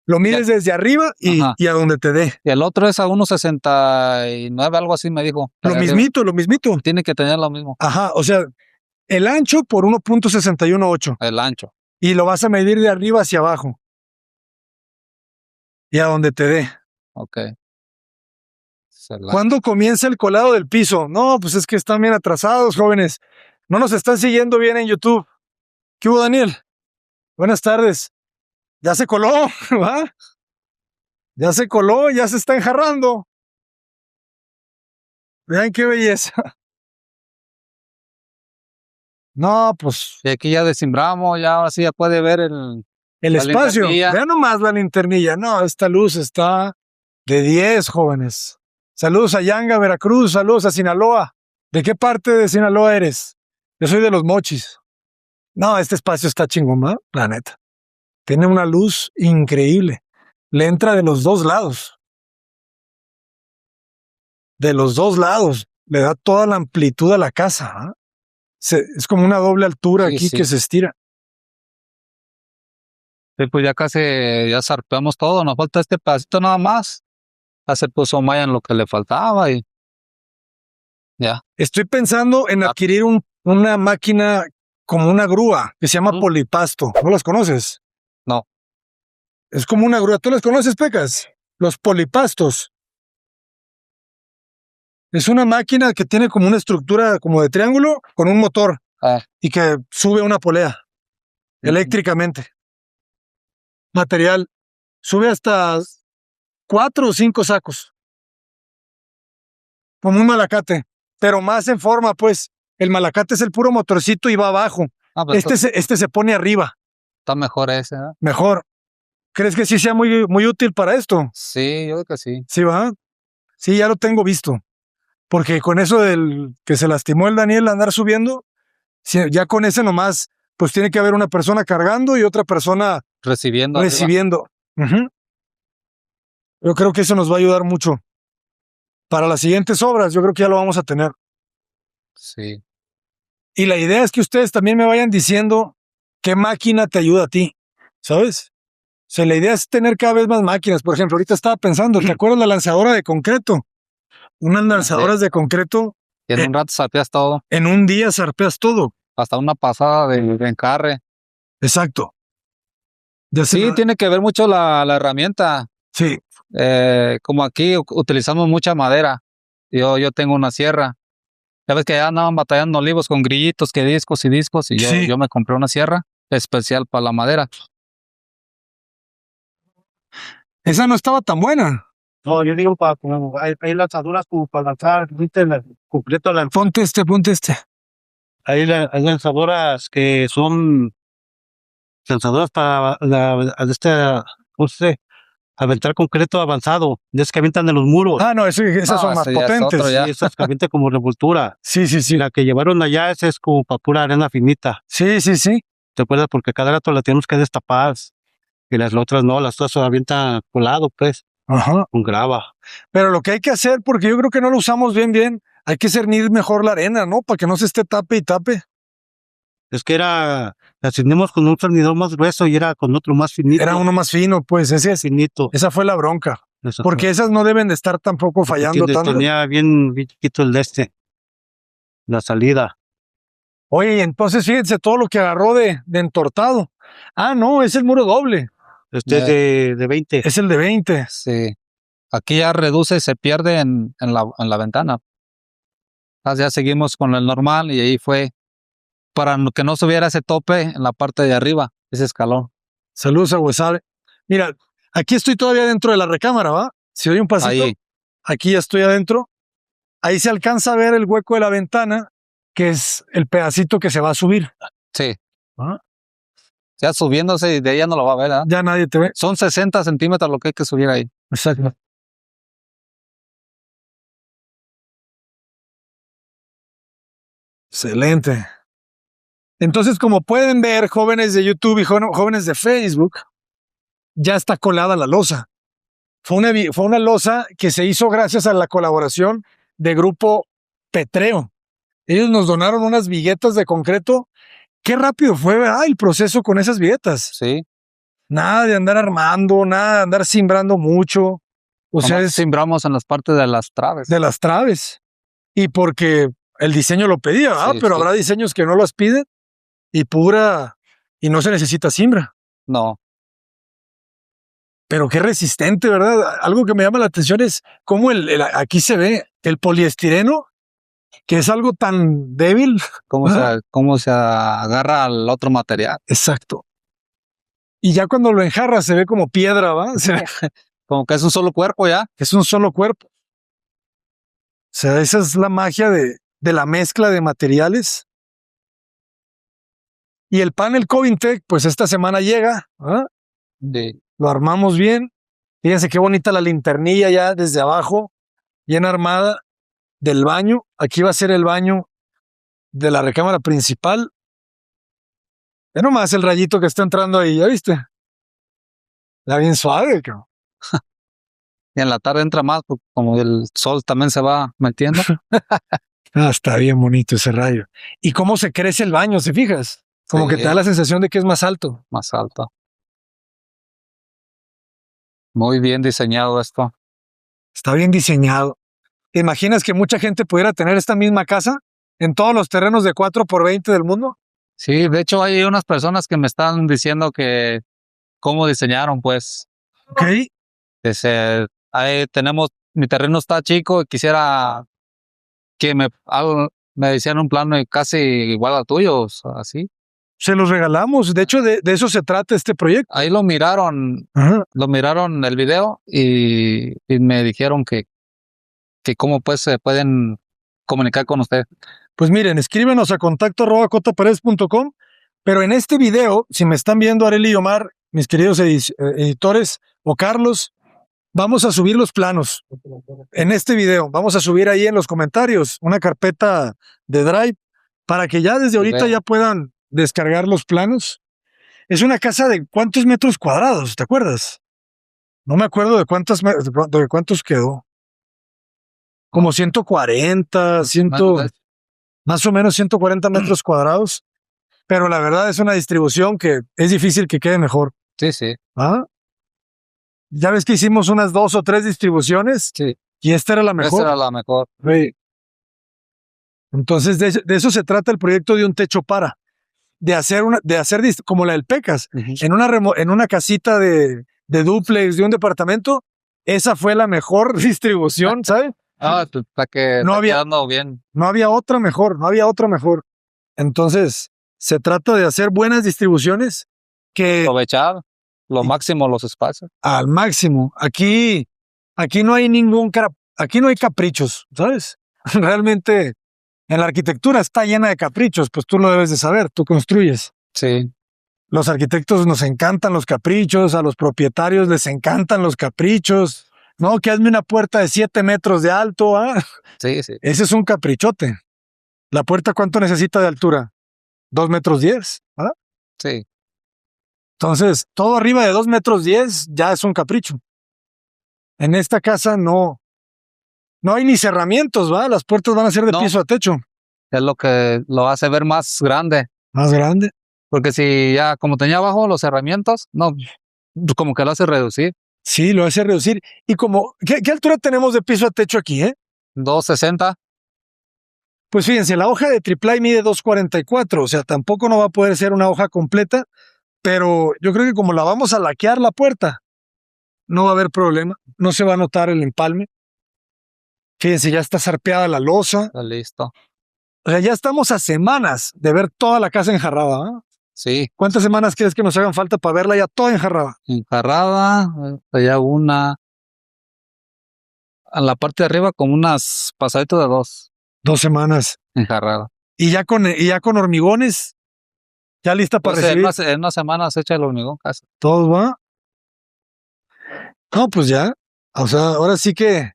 Lo mides desde arriba y a donde te dé. Y el otro es a 1.69, algo así me dijo. Lo mismito. Tiene que tener lo mismo. Ajá, o sea, el ancho por 1.618. El ancho. Y lo vas a medir de arriba hacia abajo. Y a donde te dé. Ok. ¿Cuándo comienza el colado del piso? No, pues es que están bien atrasados, jóvenes. No nos están siguiendo bien en YouTube. ¿Qué hubo, Daniel? Buenas tardes. Ya se coló, ¿va? Ya se coló, ya se está enjarrando. Vean qué belleza. No, pues. Y aquí ya desimbramos, ya ahora sí ya puede ver el espacio. Linternilla. Vean nomás la linternilla. No, esta luz está de 10, jóvenes. Saludos a Yanga, Veracruz. Saludos a Sinaloa. ¿De qué parte de Sinaloa eres? Yo soy de Los Mochis. No, este espacio está chingón, ¿no? La neta. Tiene una luz increíble. Le entra de los dos lados. De los dos lados. Le da toda la amplitud a la casa. Es como una doble altura aquí que se estira. Sí, pues ya casi, ya zarpeamos todo. Nos falta este pedacito nada más. Ya se puso Maya en lo que le faltaba y ya. Estoy pensando en adquirir una máquina como una grúa que se llama Polipasto. ¿No las conoces? No. Es como una grúa. ¿Tú las conoces, Pecas? Los polipastos. Es una máquina que tiene como una estructura como de triángulo con un motor y que sube una polea eléctricamente. Material. Sube hasta 4 o 5 sacos. Como un malacate, pero más en forma, pues. El malacate es el puro motorcito y va abajo. Pues este se pone arriba. Está mejor ese, ¿eh? Mejor. ¿Crees que sí sea muy, muy útil para esto? Sí, yo creo que sí. Sí, ¿va? Sí, ya lo tengo visto. Porque con eso del que se lastimó el Daniel andar subiendo, ya con ese nomás, pues tiene que haber una persona cargando y otra persona recibiendo. Yo creo que eso nos va a ayudar mucho. Para las siguientes obras, yo creo que ya lo vamos a tener. Sí. Y la idea es que ustedes también me vayan diciendo qué máquina te ayuda a ti, ¿sabes? O sea, la idea es tener cada vez más máquinas. Por ejemplo, ahorita estaba pensando, ¿te acuerdas la lanzadora de concreto? Unas lanzadoras de concreto. Y en un rato zarpeas todo. En un día zarpeas todo. Hasta una pasada de encarre. Exacto. Sí, tiene que ver mucho la herramienta. Sí. Como aquí utilizamos mucha madera. Yo tengo una sierra. Ya ves que ya andaban batallando olivos con grillitos, que discos y discos. Y yo me compré una sierra especial para la madera. Esa no estaba tan buena. No, yo digo hay lanzaduras como para lanzar, ¿viste? Completo la. Ponte este. Hay lanzadoras que son lanzadoras para ¿cómo se dice? Aventar concreto avanzado, de esas que avientan de los muros. No, esas son más potentes. Sí, esas que avientan como revoltura. Sí. La que llevaron allá, esa es como para pura arena finita. Sí. ¿Te acuerdas? Porque cada rato la tenemos que destapar. Y las otras no, las otras avientan colado, pues. Con grava. Pero lo que hay que hacer, porque yo creo que no lo usamos bien, hay que cernir mejor la arena, ¿no? Para que no se esté tape y tape. Es que la cernimos con un cernidor más grueso y era con otro más finito. Era uno más fino, pues, ese es finito. Esa fue la bronca. Porque esas no deben de estar tampoco fallando tanto. Tenía bien chiquito la salida. Oye, entonces fíjense todo lo que agarró de entortado. No, es el muro doble. Este es de 20. Es el de 20. Sí. Aquí ya reduce y se pierde en la ventana. Ya seguimos con el normal y ahí fue para que no subiera ese tope en la parte de arriba, ese escalón. Saludos a Huesabe. Mira, aquí estoy todavía dentro de la recámara, ¿va? Si doy un pasito, ahí. Aquí ya estoy adentro. Ahí se alcanza a ver el hueco de la ventana, que es el pedacito que se va a subir. Sí. Ya subiéndose y de ahí ya no lo va a ver, ¿eh? Ya nadie te ve. Son 60 centímetros lo que hay que subir ahí. Exacto. Excelente. Entonces, como pueden ver, jóvenes de YouTube y jóvenes de Facebook, ya está colada la losa. Fue una losa que se hizo gracias a la colaboración de Grupo Petreo. Ellos nos donaron unas viguetas de concreto. Qué rápido fue, ¿verdad? El proceso con esas viguetas. Sí. Nada de andar armando, nada de andar cimbrando mucho. O sea, cimbramos en las partes de las traves. De las traves. Y porque el diseño lo pedía, ¿verdad? Pero habrá diseños que no las piden y no se necesita cimbra. No. Pero qué resistente, ¿verdad? Algo que me llama la atención es cómo aquí se ve el poliestireno que es algo tan débil. Cómo se agarra al otro material. Exacto. Y ya cuando lo enjarras se ve como piedra, ¿va? O sea, como que es un solo cuerpo ya. Es un solo cuerpo. O sea, esa es la magia de la mezcla de materiales. Y el panel Covintech, pues esta semana llega. Lo armamos bien. Fíjense qué bonita la linternilla ya desde abajo, bien armada del baño. Aquí va a ser el baño de la recámara principal. Ve nomás el rayito que está entrando ahí, ¿ya viste? Está bien suave, cabrón. Y en la tarde entra más, porque como el sol también se va metiendo. Está bien bonito ese rayo. ¿Y cómo se crece el baño, si fijas? Como que te da la sensación de que es más alto. Más alto. Muy bien diseñado esto. Está bien diseñado. ¿Te imaginas que mucha gente pudiera tener esta misma casa en todos los terrenos de 4x20 del mundo? Sí, de hecho hay unas personas que me están diciendo que cómo diseñaron, pues. Ok. Ahí tenemos, mi terreno está chico y quisiera que me hicieran un plano casi igual al tuyo, así. Se los regalamos. De hecho, de eso se trata este proyecto. Ahí lo miraron, el video y me dijeron que cómo pues se pueden comunicar con usted. Pues miren, escríbenos a contacto@cotaparedes.com, pero en este video, si me están viendo Arely y Omar, mis queridos editores, o Carlos, vamos a subir los planos. En este video, vamos a subir ahí en los comentarios una carpeta de Drive para que ya desde ahorita ya puedan descargar los planos. Es una casa de ¿cuántos metros cuadrados? ¿Te acuerdas? No me acuerdo de cuántos quedó. Como 140, más o menos 140 metros cuadrados. Pero la verdad es una distribución que es difícil que quede mejor. Sí, sí. ¿Ah? Ya ves que hicimos unas 2 o 3 distribuciones. Sí. Y esta era la mejor. Esta era la mejor. Sí. Entonces, de eso se trata el proyecto de un techo para. De hacer como la del Pecas. En una casita de dúplex, de un departamento. Esa fue la mejor distribución, ¿sabes? Para que no había quedando bien. No había otra mejor. Entonces, se trata de hacer buenas distribuciones que aprovechar lo máximo los espacios. Al máximo. Aquí no hay aquí no hay caprichos, ¿sabes? Realmente en la arquitectura está llena de caprichos, pues tú lo debes de saber, tú construyes. Sí. Los arquitectos nos encantan los caprichos, a los propietarios les encantan los caprichos. No, que hazme una puerta de 7 metros de alto, ¿ah? Sí, sí. Ese es un caprichote. ¿La puerta cuánto necesita de altura? 2 metros 10, ¿verdad? Sí. Entonces, todo arriba de 2 metros 10 ya es un capricho. En esta casa no hay ni cerramientos, ¿va? Las puertas van a ser de piso a techo. Es lo que lo hace ver más grande. Más grande. Porque si ya, como tenía abajo los cerramientos, no, como que lo hace reducir. Sí, lo hace reducir. Y como, ¿qué altura tenemos de piso a techo aquí, 260. Pues fíjense, la hoja de triplay mide 244, o sea, tampoco no va a poder ser una hoja completa, pero yo creo que como la vamos a laquear la puerta, no va a haber problema, no se va a notar el empalme. Fíjense, ya está zarpeada la losa. Está listo. O sea, ya estamos a semanas de ver toda la casa enjarrada, ¿eh? Sí. ¿Cuántas semanas crees que nos hagan falta para verla ya toda enjarrada? Enjarrada, ya una. A la parte de arriba como unas pasaditas de 2. 2 semanas. Enjarrada. Y ya con hormigones, ya lista para recibir. En una semana se echa el hormigón casi. ¿Todos va? No, pues ya. O sea, ahora sí que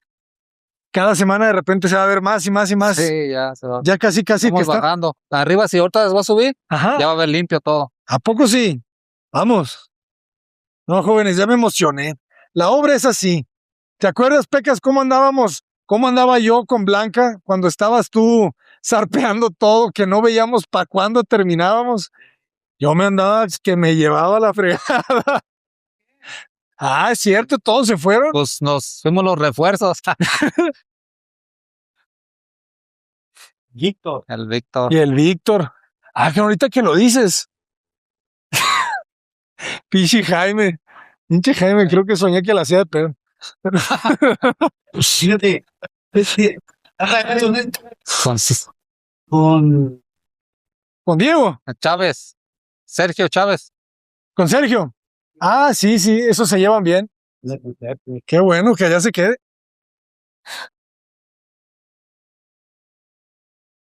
cada semana de repente se va a ver más y más y más. Sí, ya se va. Ya casi Estamos que bajando. Arriba, si ahorita les va a subir, ajá, ya va a ver limpio todo. ¿A poco sí? Vamos. No, jóvenes, ya me emocioné. La obra es así. ¿Te acuerdas, Pecas, cómo andábamos? ¿Cómo andaba yo con Blanca cuando estabas tú zarpeando todo, que no veíamos para cuándo terminábamos? Yo me andaba que me llevaba la fregada. Es cierto, todos se fueron. Pues nos fuimos los refuerzos. Víctor. El Víctor. Y el Víctor. Que ahorita que lo dices. Pinche Jaime. Pinche Jaime, creo que soñé que la hacía de pedo. Fíjate, es que Con ¿Con Diego? Chávez. Sergio Chávez. ¿Con Sergio? Ah, sí, sí, esos se llevan bien. Qué bueno que allá se quede.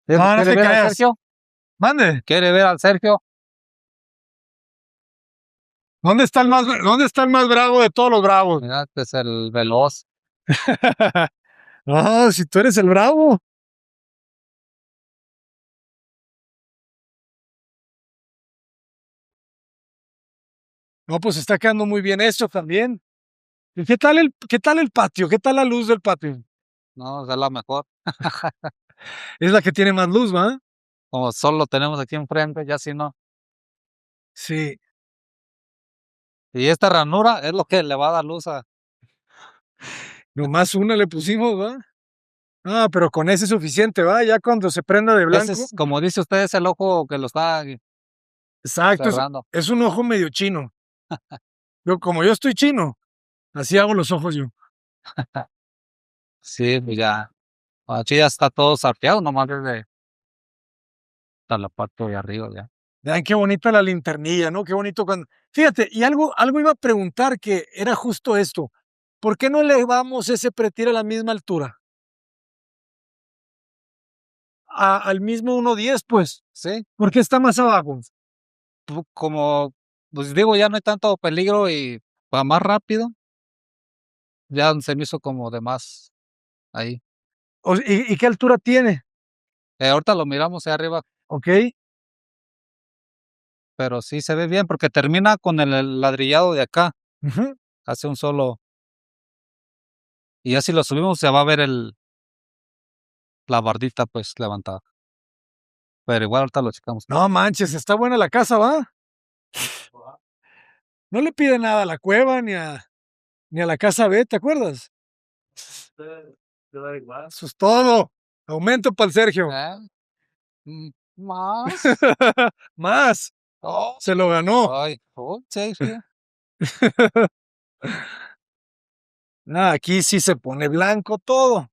No, no ¿Quiere te ver al creas. Sergio? Mande. ¿Quiere ver al Sergio? ¿Dónde está el más bravo de todos los bravos? Mira, este es el veloz. No, si tú eres el bravo. No, pues está quedando muy bien esto también. ¿Y qué tal el patio? ¿Qué tal la luz del patio? No, es la mejor. Es la que tiene más luz, ¿va? Como solo tenemos aquí enfrente, ya si no. Sí. Y esta ranura es lo que le va a dar luz a. Nomás una le pusimos, ¿va? Ah, pero con ese es suficiente, ¿va? Ya cuando se prenda de Ese blanco. es, como dice usted, es el ojo que lo está Exacto, cerrando. es un ojo medio chino. Como yo estoy chino, así hago los ojos yo. Sí, pues ya. Aquí ya está todo sarteado, nomás desde hasta la parte de arriba ya. Vean qué bonita la linternilla, ¿no? Qué bonito cuando. Fíjate, y algo iba a preguntar que era justo esto. ¿Por qué no elevamos ese pretil a la misma altura? Al mismo 1.10, pues. Sí, ¿Por qué está más abajo? como, pues digo, ya no hay tanto peligro y va más rápido. Ya se me hizo como de más ahí. ¿Y qué altura tiene? Ahorita lo miramos ahí arriba, ¿Ok? pero sí se ve bien porque termina con el ladrillado de acá. Ujú. Hace un solo. Y ya si lo subimos se va a ver la bardita pues levantada. Pero igual ahorita lo checamos. No manches, está buena la casa, ¿va? No le pide nada a la cueva ni a la casa B, ¿te acuerdas? Eso es todo. Aumento para el Sergio. Más. Más. Oh, Se lo ganó. ay, oh, sí, sí. Aquí sí se pone blanco todo.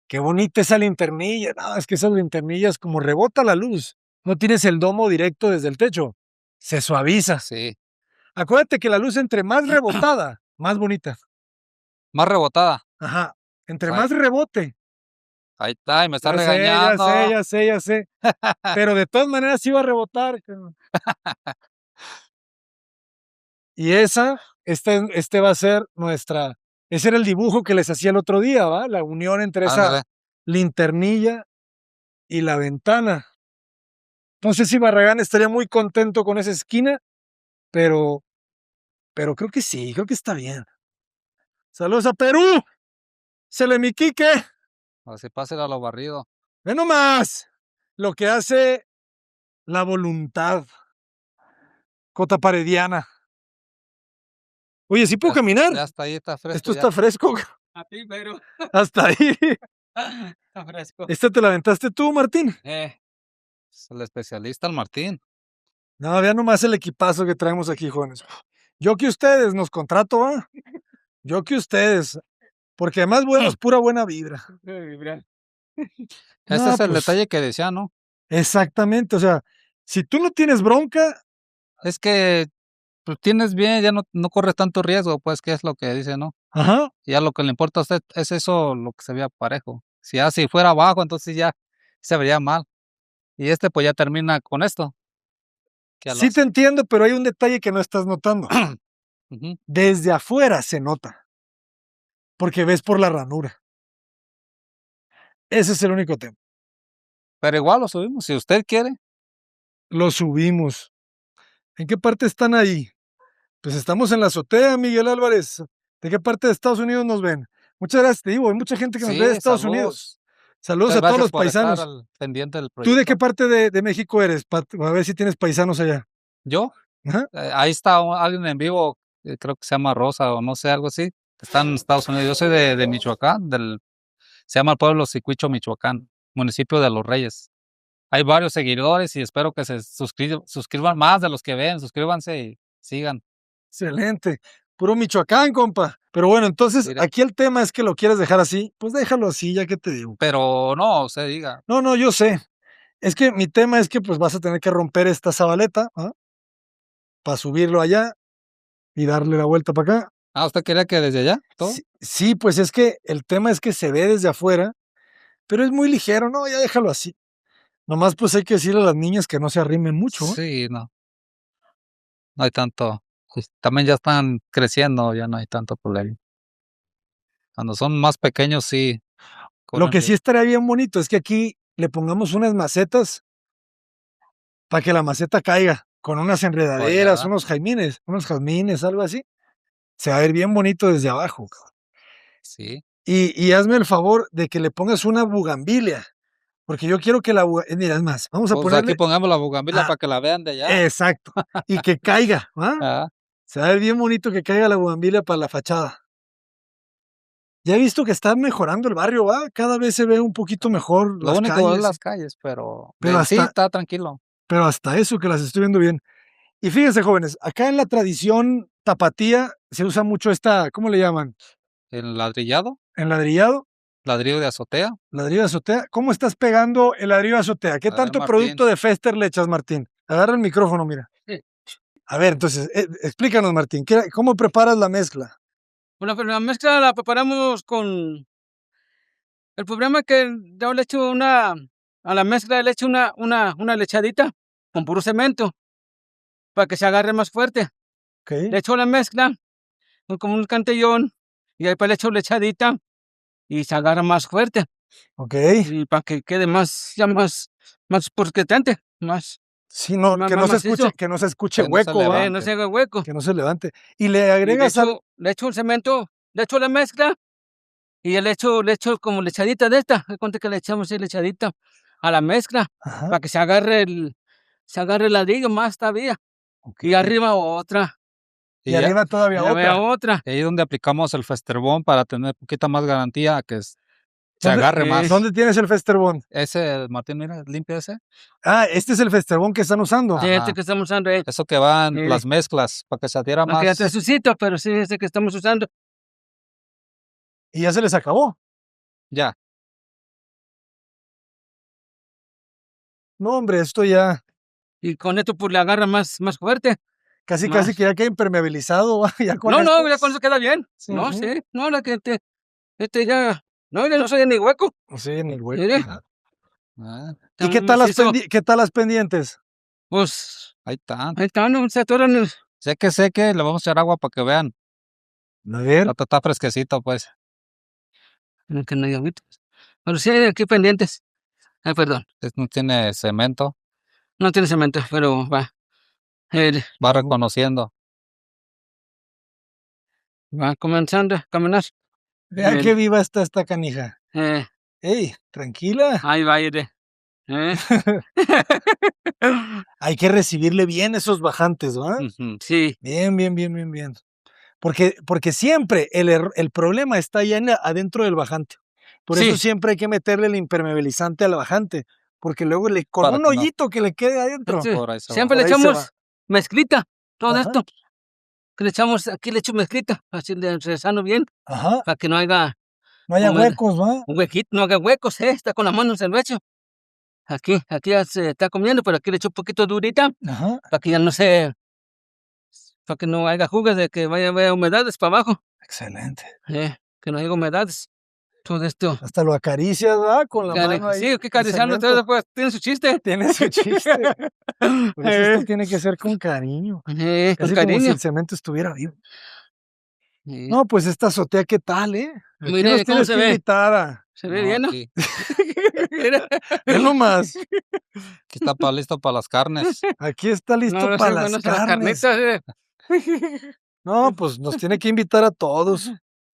Qué bonita esa linternilla. No, es que esas linternillas como rebota la luz. No tienes el domo directo desde el techo. Se suaviza. Sí. Acuérdate que la luz entre más rebotada, más bonita. Más rebotada. Ajá. Entre Ahí, más rebote. ahí está, y me está Ya sé, ya sé, regañando. ya sé, ya sé. Pero de todas maneras iba a rebotar. Cabrón. Y este va a ser ese era el dibujo que les hacía el otro día, ¿va? La unión entre esa Ándale. linternilla y la ventana. No sé si Barragán estaría muy contento con esa esquina, pero, pero creo que sí, creo que está bien. Saludos a Perú. Se le mi Quique. Así pásela a lo barrido. Ve nomás lo que hace la voluntad cotaparediana. Oye, ¿sí puedo caminar? Ya está ahí, está fresco. Esto Ya. está fresco. A ti, pero. Hasta ahí. Está fresco. ¿Esta te la aventaste tú, Martín? Es el especialista, el Martín. No, vean nomás el equipazo que traemos aquí, jóvenes. Yo que ustedes nos contrato, ¿ah? Yo que ustedes. Porque además es pura buena vibra. Ese No, es el pues, detalle que decía, ¿no? exactamente. O sea, si tú no tienes bronca, Es que pues, tienes bien, ya no corres tanto riesgo, pues, que es lo que dice, ¿no? ajá, Ya lo que le importa a usted es eso, lo que se vea parejo. Si fuera abajo, entonces ya se vería mal. Y pues ya termina con esto. Que a sí te las. entiendo, pero hay un detalle que no estás notando. Ujú. Desde afuera se nota, porque ves por la ranura. Ese es el único tema. Pero igual lo subimos, si usted quiere. Lo subimos. ¿En qué parte están ahí? Pues estamos en la azotea, Miguel Álvarez. ¿De qué parte de Estados Unidos nos ven? Muchas gracias, te digo, hay mucha gente que nos ve de Sí, Estados Unidos. saludos. Saludos Muchas a todos gracias los por estar paisanos. al pendiente del ¿Tú de qué proyecto. parte de México eres? A ver si tienes paisanos allá. ¿Yo? Ajá. Ahí está alguien en vivo, creo que se llama Rosa o no sé, algo así. Está en Estados Unidos. Yo soy de Michoacán, se llama el pueblo Sicuicho, Michoacán, municipio de Los Reyes. Hay varios seguidores y espero que se suscriban más de los que ven. Suscríbanse y sigan. Excelente. Puro Michoacán, compa. Pero bueno, entonces aquí el tema es que lo quieres dejar así. Pues déjalo así, ya que te digo. Pero no, se diga. No, yo sé. Es que mi tema es que pues vas a tener que romper esta zabaleta para subirlo allá y darle la vuelta para acá. ¿Usted quería que desde allá? ¿Todo? Sí, pues es que el tema es que se ve desde afuera, pero es muy ligero. No, ya déjalo así. Nomás pues hay que decirle a las niñas que no se arrimen mucho. Sí, no. No hay tanto. Pues, también ya están creciendo, ya no hay tanto problema. Cuando son más pequeños, sí. Lo que sí estaría bien bonito es que aquí le pongamos unas macetas para que la maceta caiga, con unas enredaderas, unos jazmines, algo así. Se va a ver bien bonito desde abajo. Sí. Y hazme el favor de que le pongas una bugambilia, porque yo quiero que mira, es más, vamos a ponerle... Aquí pongamos la bugambilia para que la vean de allá. Exacto, y que caiga, Se va a ver bien bonito que caiga la bugambilia para la fachada. Ya he visto que está mejorando el barrio, Cada vez se ve un poquito mejor Lo único es las calles, pero sí está tranquilo. Pero hasta eso que las estoy viendo bien. Y fíjense, jóvenes, acá en la tradición tapatía se usa mucho ¿cómo le llaman? ¿El ladrillado? ¿En ladrillado? ¿Ladrillo de azotea? ¿Ladrillo de azotea? ¿Cómo estás pegando el ladrillo de azotea? ¿Qué tanto producto de Fester le echas, Martín? Agarra el micrófono, mira. Sí. A ver, entonces, explícanos, Martín, ¿cómo preparas la mezcla? Bueno, pero la mezcla la preparamos con... El problema es que yo le echo a la mezcla le echo una lechadita con puro cemento para que se agarre más fuerte. Okay. Le echo la mezcla como un cantellón y después le echo lechadita y se agarra más fuerte. Ok. Y para que quede más porquetante, más... Sí, que no se escuche hueco, no se haga hueco. Que no se levante. Y le agregas le echo el cemento, le echo la mezcla y le echo como lechadita de esta. Me cuenta que le echamos lechadita a la mezcla para que se agarre el ladrillo más todavía. Okay. Y arriba otra. Y arriba todavía otra. Y ahí es donde aplicamos el Festerbond para tener poquita más garantía que se agarre más. ¿Dónde tienes el Festerbond? Ese, Martín, mira, limpia ese. Este es el Festerbond que están usando. Sí, este que estamos usando. Eso que van las mezclas, para que se adhiera más. Ya te suscito, pero sí, este que estamos usando. ¿Y ya se les acabó? Ya. No, hombre, esto ya... Y con esto pues le agarra más fuerte. Casi que ya queda impermeabilizado. Ya con ya con eso queda bien. Sí. No, sí, no, la que ya... No, ya no soy ni hueco. No soy ni hueco. ¿Y qué tal las pendientes? Pues... Ahí están. No se atoran. Sé que le vamos a echar agua para que vean. A ver. Está fresquecito, pues. Que no hay agüitas. Pero sí hay aquí pendientes. Ay, perdón. No tiene cemento. No tiene cemento, pero va. Va reconociendo. Va comenzando a caminar. Vea qué viva está esta canija. Ey, tranquila. Ahí va a ir. Hay que recibirle bien esos bajantes, ¿va? Sí. Bien. Porque siempre el problema está allá adentro del bajante. Por eso siempre hay que meterle el impermeabilizante al bajante. Porque luego con un hoyito que le quede adentro. Siempre le echamos mezclita, todo esto. Que le echamos, aquí le echo mezclita, así de sano bien. Para que no haya huecos, ¿va? Un huequito, no haga huecos, está con la mano en el hecho. Aquí ya se está comiendo, pero aquí le echo un poquito durita. Para que ya no para que no haya jugas de que vaya a haber humedades para abajo. Excelente. Que no haya humedades. Todo esto. Hasta lo acaricias, ¿verdad? Con la mano ahí. Sí, hay que acariciarlo, todo después tiene su chiste. Tiene su chiste. Por eso esto tiene que ser con cariño. Con cariño. Como si el cemento estuviera vivo. No, pues esta azotea, ¿qué tal, Mire, ¿cómo se ve? Invitada. Se ve bien, ¿no? Ve nomás. Aquí está listo para las carnes. Aquí está listo para las carnes. No, pues nos tiene que invitar a todos.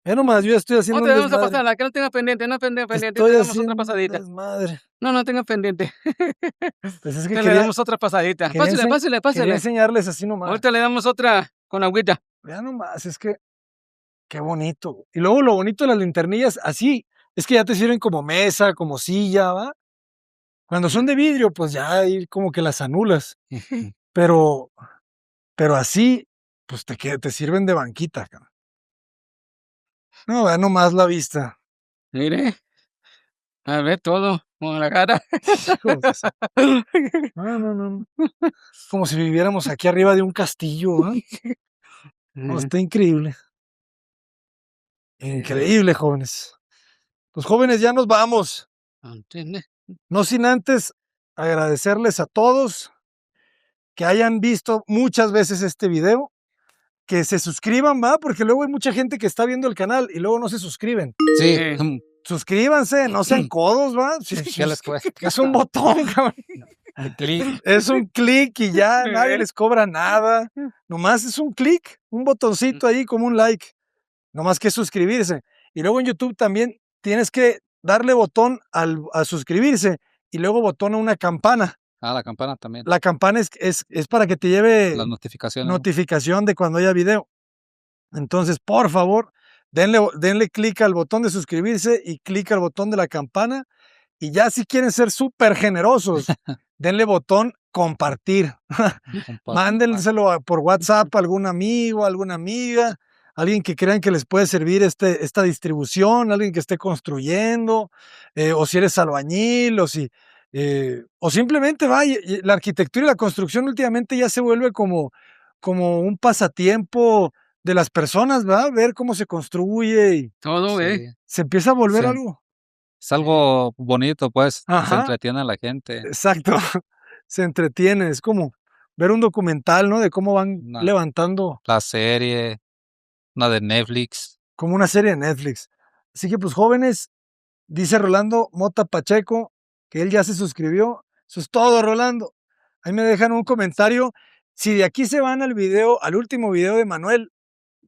Ve nomás, yo ya estoy haciendo un desmadre. Vamos a pasarla, que no tenga pendiente, Estoy haciendo otra pasadita. Desmadre. No tenga pendiente. Pues es que le damos otra pasadita. Pásale. Quería enseñarles así nomás. Ahorita le damos otra con agüita. Vean nomás, es que qué bonito. Y luego lo bonito de las linternillas, así, es que ya te sirven como mesa, como silla, ¿va? Cuando son de vidrio, pues ya ahí como que las anulas. Pero así, pues te sirven de banquita, cabrón. No, vea nomás la vista. Mire, a ver todo, con la cara. No. Como si viviéramos aquí arriba de un castillo, ¿eh? No, está increíble. Increíble, jóvenes. Pues jóvenes, ya nos vamos. No sin antes agradecerles a todos que hayan visto muchas veces este video, que se suscriban, ¿va? Porque luego hay mucha gente que está viendo el canal y luego no se suscriben. Sí. Suscríbanse, no sean codos, ¿va? ¿Qué les cuesta? Es un botón, cabrón. Es un clic y ya nadie les cobra nada. Nomás es un clic, un botoncito ahí como un like. Nomás que suscribirse. Y luego en YouTube también tienes que darle botón a suscribirse y luego botón a una campana. La campana también. La campana es para que te lleve Las notificaciones. notificación de cuando haya video. Entonces, por favor, denle clic al botón de suscribirse y clic al botón de la campana. Y ya si quieren ser súper generosos, denle botón compartir. Mándenselo por WhatsApp a algún amigo, a alguna amiga, alguien que crean que les puede servir esta distribución, alguien que esté construyendo, o si eres albañil, o simplemente la arquitectura y la construcción últimamente ya se vuelve como un pasatiempo de las personas, ¿verdad? Ver cómo se construye y todo, se empieza a volver algo. Es algo bonito, pues. Ajá. Se entretiene a la gente. Exacto. Se entretiene. Es como ver un documental, ¿no? De cómo van levantando. La serie, una de Netflix. Como una serie de Netflix. Así que, pues, jóvenes, dice Rolando Mota Pacheco que él ya se suscribió. Eso es todo, Rolando. Ahí me dejan un comentario. Si de aquí se van al último video de Manuel,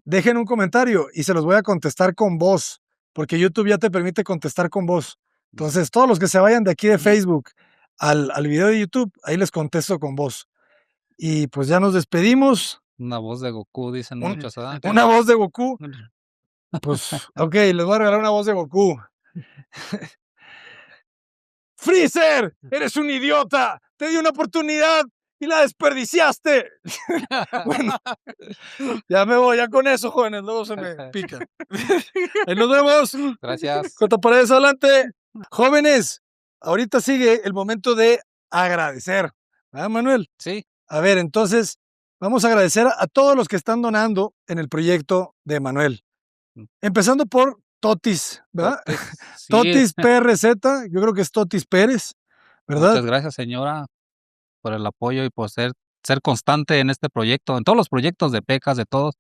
dejen un comentario y se los voy a contestar con voz, porque YouTube ya te permite contestar con voz. Entonces, todos los que se vayan de aquí de Facebook al video de YouTube, ahí les contesto con voz. Y pues ya nos despedimos. Una voz de Goku, dicen muchos, ¿verdad? Una voz de Goku. Pues, ok, les voy a regalar una voz de Goku. ¡Freezer! ¡Eres un idiota! ¡Te di una oportunidad y la desperdiciaste! Bueno, ya me voy, ya con eso, jóvenes, luego se me pica. Ahí nos vemos. Gracias. Cota Paredes, adelante. Jóvenes, ahorita sigue el momento de agradecer. ¿Verdad, Manuel? Sí. A ver, entonces, vamos a agradecer a todos los que están donando en el proyecto de Manuel. Empezando por Totis, ¿verdad? Sí. Totis PRZ, yo creo que es Totis Pérez, ¿verdad? Muchas gracias, señora, por el apoyo y por ser constante en este proyecto, en todos los proyectos de Pecas, de todos.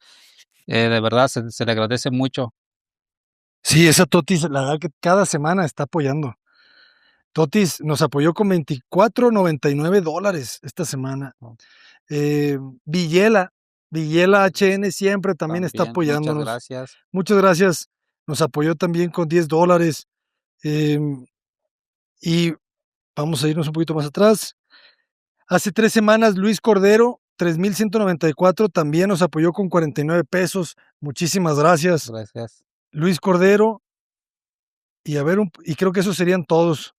De verdad, se le agradece mucho. Sí, esa Totis, la verdad que cada semana está apoyando. Totis nos apoyó con $24.99 esta semana. Villela HN siempre también está apoyándonos. Muchas gracias. Muchas gracias. Nos apoyó también con $10. Y vamos a irnos un poquito más atrás. Hace 3 semanas, Luis Cordero, 3,194, también nos apoyó con 49 pesos. Muchísimas gracias. Gracias. Luis Cordero. Y a ver, y creo que esos serían todos.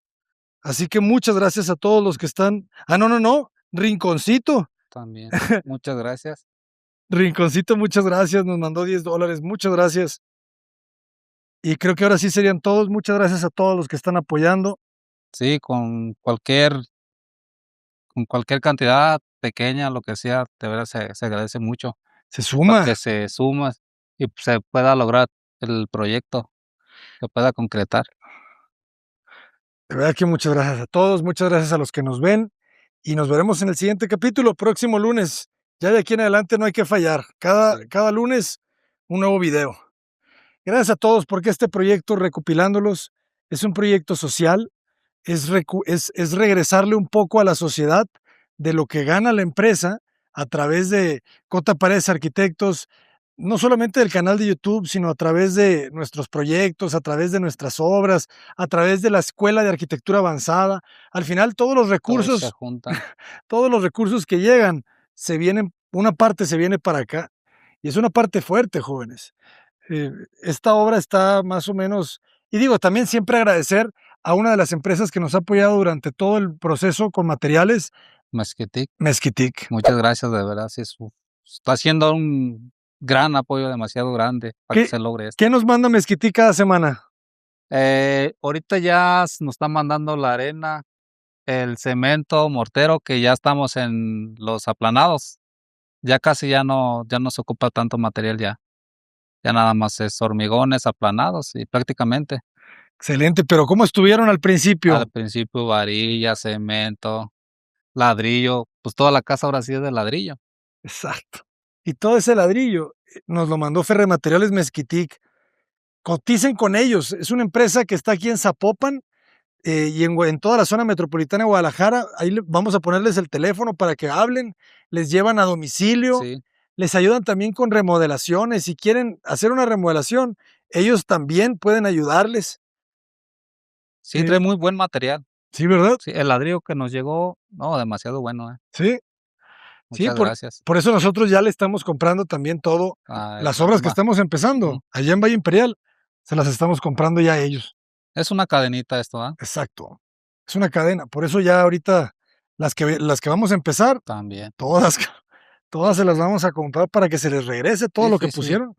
Así que muchas gracias a todos los que están. No. Rinconcito. También. Muchas gracias. Rinconcito, muchas gracias. Nos mandó $10. Muchas gracias. Y creo que ahora sí serían todos. Muchas gracias a todos los que están apoyando. Sí, con cualquier cantidad pequeña, lo que sea, de verdad se agradece mucho. Se suma. Que se suma y se pueda lograr el proyecto, se pueda concretar. De verdad que muchas gracias a todos, muchas gracias a los que nos ven y nos veremos en el siguiente capítulo, próximo lunes. Ya de aquí en adelante no hay que fallar. Cada lunes un nuevo video. Gracias a todos porque este proyecto, recopilándolos, es un proyecto social, es regresarle un poco a la sociedad de lo que gana la empresa a través de Cota Paredes Arquitectos, no solamente del canal de YouTube, sino a través de nuestros proyectos, a través de nuestras obras, a través de la Escuela de Arquitectura Avanzada. Al final todos los recursos, todos los recursos que llegan, una parte se viene para acá. Y es una parte fuerte, jóvenes. Esta obra está más o menos, y digo, también siempre agradecer a una de las empresas que nos ha apoyado durante todo el proceso con materiales. Mezquitic. Mezquitic. Muchas gracias, de verdad, sí, está haciendo un gran apoyo, demasiado grande para que se logre esto. ¿Qué nos manda Mezquití cada semana? Ahorita ya nos están mandando la arena, el cemento, mortero, que ya estamos en los aplanados. Ya casi ya no se ocupa tanto material ya. Ya nada más es hormigones aplanados y prácticamente. Excelente, pero ¿cómo estuvieron al principio? Al principio varilla, cemento, ladrillo, pues toda la casa ahora sí es de ladrillo. Exacto. Y todo ese ladrillo nos lo mandó Ferremateriales Mezquitic. Coticen con ellos. Es una empresa que está aquí en Zapopan y en toda la zona metropolitana de Guadalajara. Ahí vamos a ponerles el teléfono para que hablen. Les llevan a domicilio. Sí. Les ayudan también con remodelaciones. Si quieren hacer una remodelación, ellos también pueden ayudarles. Sí, trae muy buen material. Sí, ¿verdad? Sí, el ladrillo que nos llegó, no, demasiado bueno. Sí. Muchas gracias. Por eso nosotros ya le estamos comprando también todo. Las obras que estamos empezando, allá en Valle Imperial, se las estamos comprando ya a ellos. Es una cadenita esto, ¿ah? Exacto. Es una cadena. Por eso ya ahorita las que vamos a empezar, también. Todas se las vamos a comprar para que se les regrese todo lo que pusieron.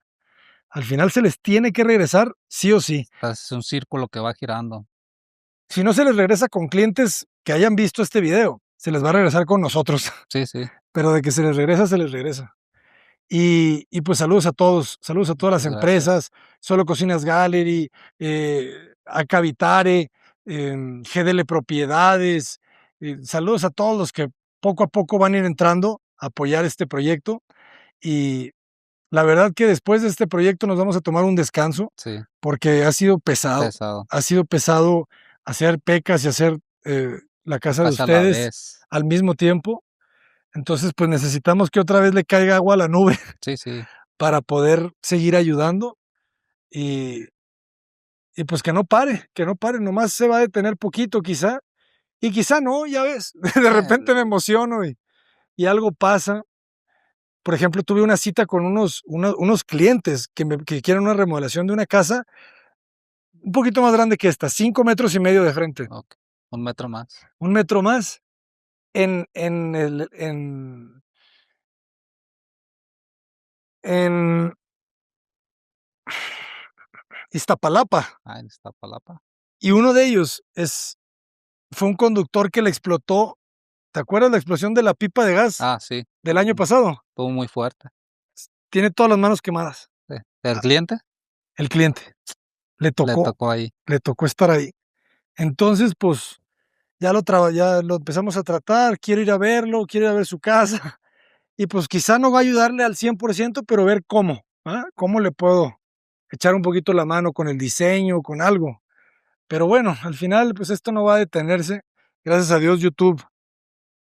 Al final se les tiene que regresar sí o sí. Es un círculo que va girando. Si no se les regresa con clientes que hayan visto este video, se les va a regresar con nosotros. Sí, sí. Pero de que se les regresa, se les regresa. Y pues saludos a todas las empresas, Solo Cocinas Gallery, Acavitare, GDL Propiedades. Saludos a todos los que poco a poco van a ir entrando a apoyar este proyecto. Y la verdad que después de este proyecto nos vamos a tomar un descanso, porque ha sido pesado. Ha sido pesado hacer Pecas y hacer la casa de ustedes al mismo tiempo. Entonces, pues necesitamos que otra vez le caiga agua a la nube. Sí, sí. Para poder seguir ayudando y pues que no pare, nomás se va a detener poquito quizá, y quizá no, ya ves, de repente me emociono y algo pasa. Por ejemplo, tuve una cita con unos clientes que quieren una remodelación de una casa un poquito más grande que esta, 5 metros y medio de frente. Okay. 1 metro más. 1 metro más en Iztapalapa. En Iztapalapa. Y uno de ellos fue un conductor que le explotó. ¿Te acuerdas la explosión de la pipa de gas? Sí. Del año pasado. Estuvo muy fuerte. Tiene todas las manos quemadas. Sí. ¿El cliente? El cliente. Le tocó ahí. Le tocó estar ahí. Entonces, pues, ya lo empezamos a tratar. Quiero ir a verlo, quiero ir a ver su casa. Y pues quizá no va a ayudarle al 100%, pero ver cómo. ¿Cómo le puedo echar un poquito la mano con el diseño, con algo? Pero bueno, al final, pues esto no va a detenerse. Gracias a Dios, YouTube,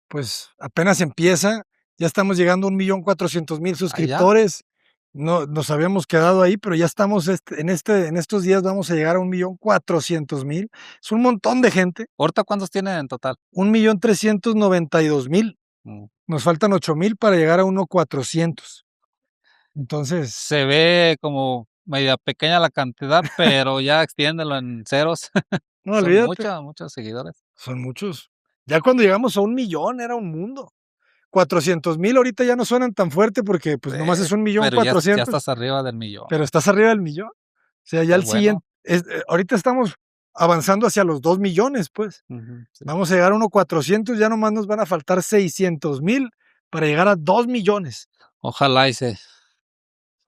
pues apenas empieza. Ya estamos llegando a 1,400,000 suscriptores. No, nos habíamos quedado ahí, pero ya estamos en estos días vamos a llegar a 1,400,000. Es un montón de gente. ¿Ahorita cuántos tienen en total? 1,392,000. Nos faltan 8,000 para llegar a 1,400. Entonces. Se ve como media pequeña la cantidad, pero ya extiéndelo en ceros. No olvídate. Muchos seguidores. Son muchos. Ya cuando llegamos a 1,000,000 era un mundo. 400,000 ahorita ya no suenan tan fuerte porque pues nomás es 1,400,000. Pero ya estás arriba del millón. Pero estás arriba del millón. O sea, ya el siguiente. Ahorita estamos avanzando hacia los 2 millones, pues. Sí. Vamos a llegar a 1,400,000, ya nomás nos van a faltar 600,000 para llegar a 2 millones. Ojalá y se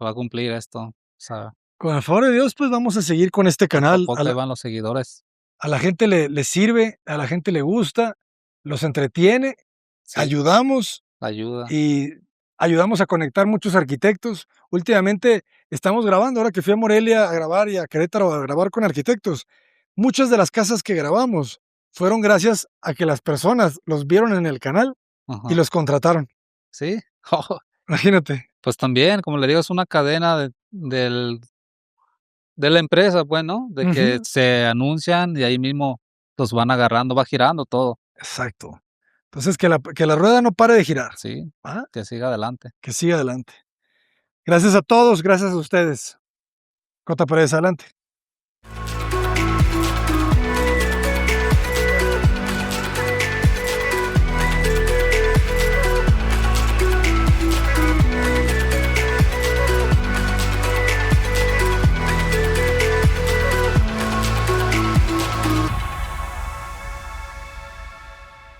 va a cumplir esto. Con el favor de Dios, pues vamos a seguir con este canal. Poco van los seguidores. A la gente le sirve, a la gente le gusta, los entretiene, ayudamos. Y ayudamos a conectar muchos arquitectos. Últimamente estamos grabando, ahora que fui a Morelia a grabar y a Querétaro a grabar con arquitectos. Muchas de las casas que grabamos fueron gracias a que las personas los vieron en el canal y los contrataron. Sí. Imagínate. Pues también, como le digo, es una cadena de la empresa, pues, ¿no? De que se anuncian y ahí mismo los van agarrando, va girando todo. Exacto. Entonces, que la rueda no pare de girar. Sí, que siga adelante. Que siga adelante. Gracias a todos, gracias a ustedes. Cota Pérez, adelante.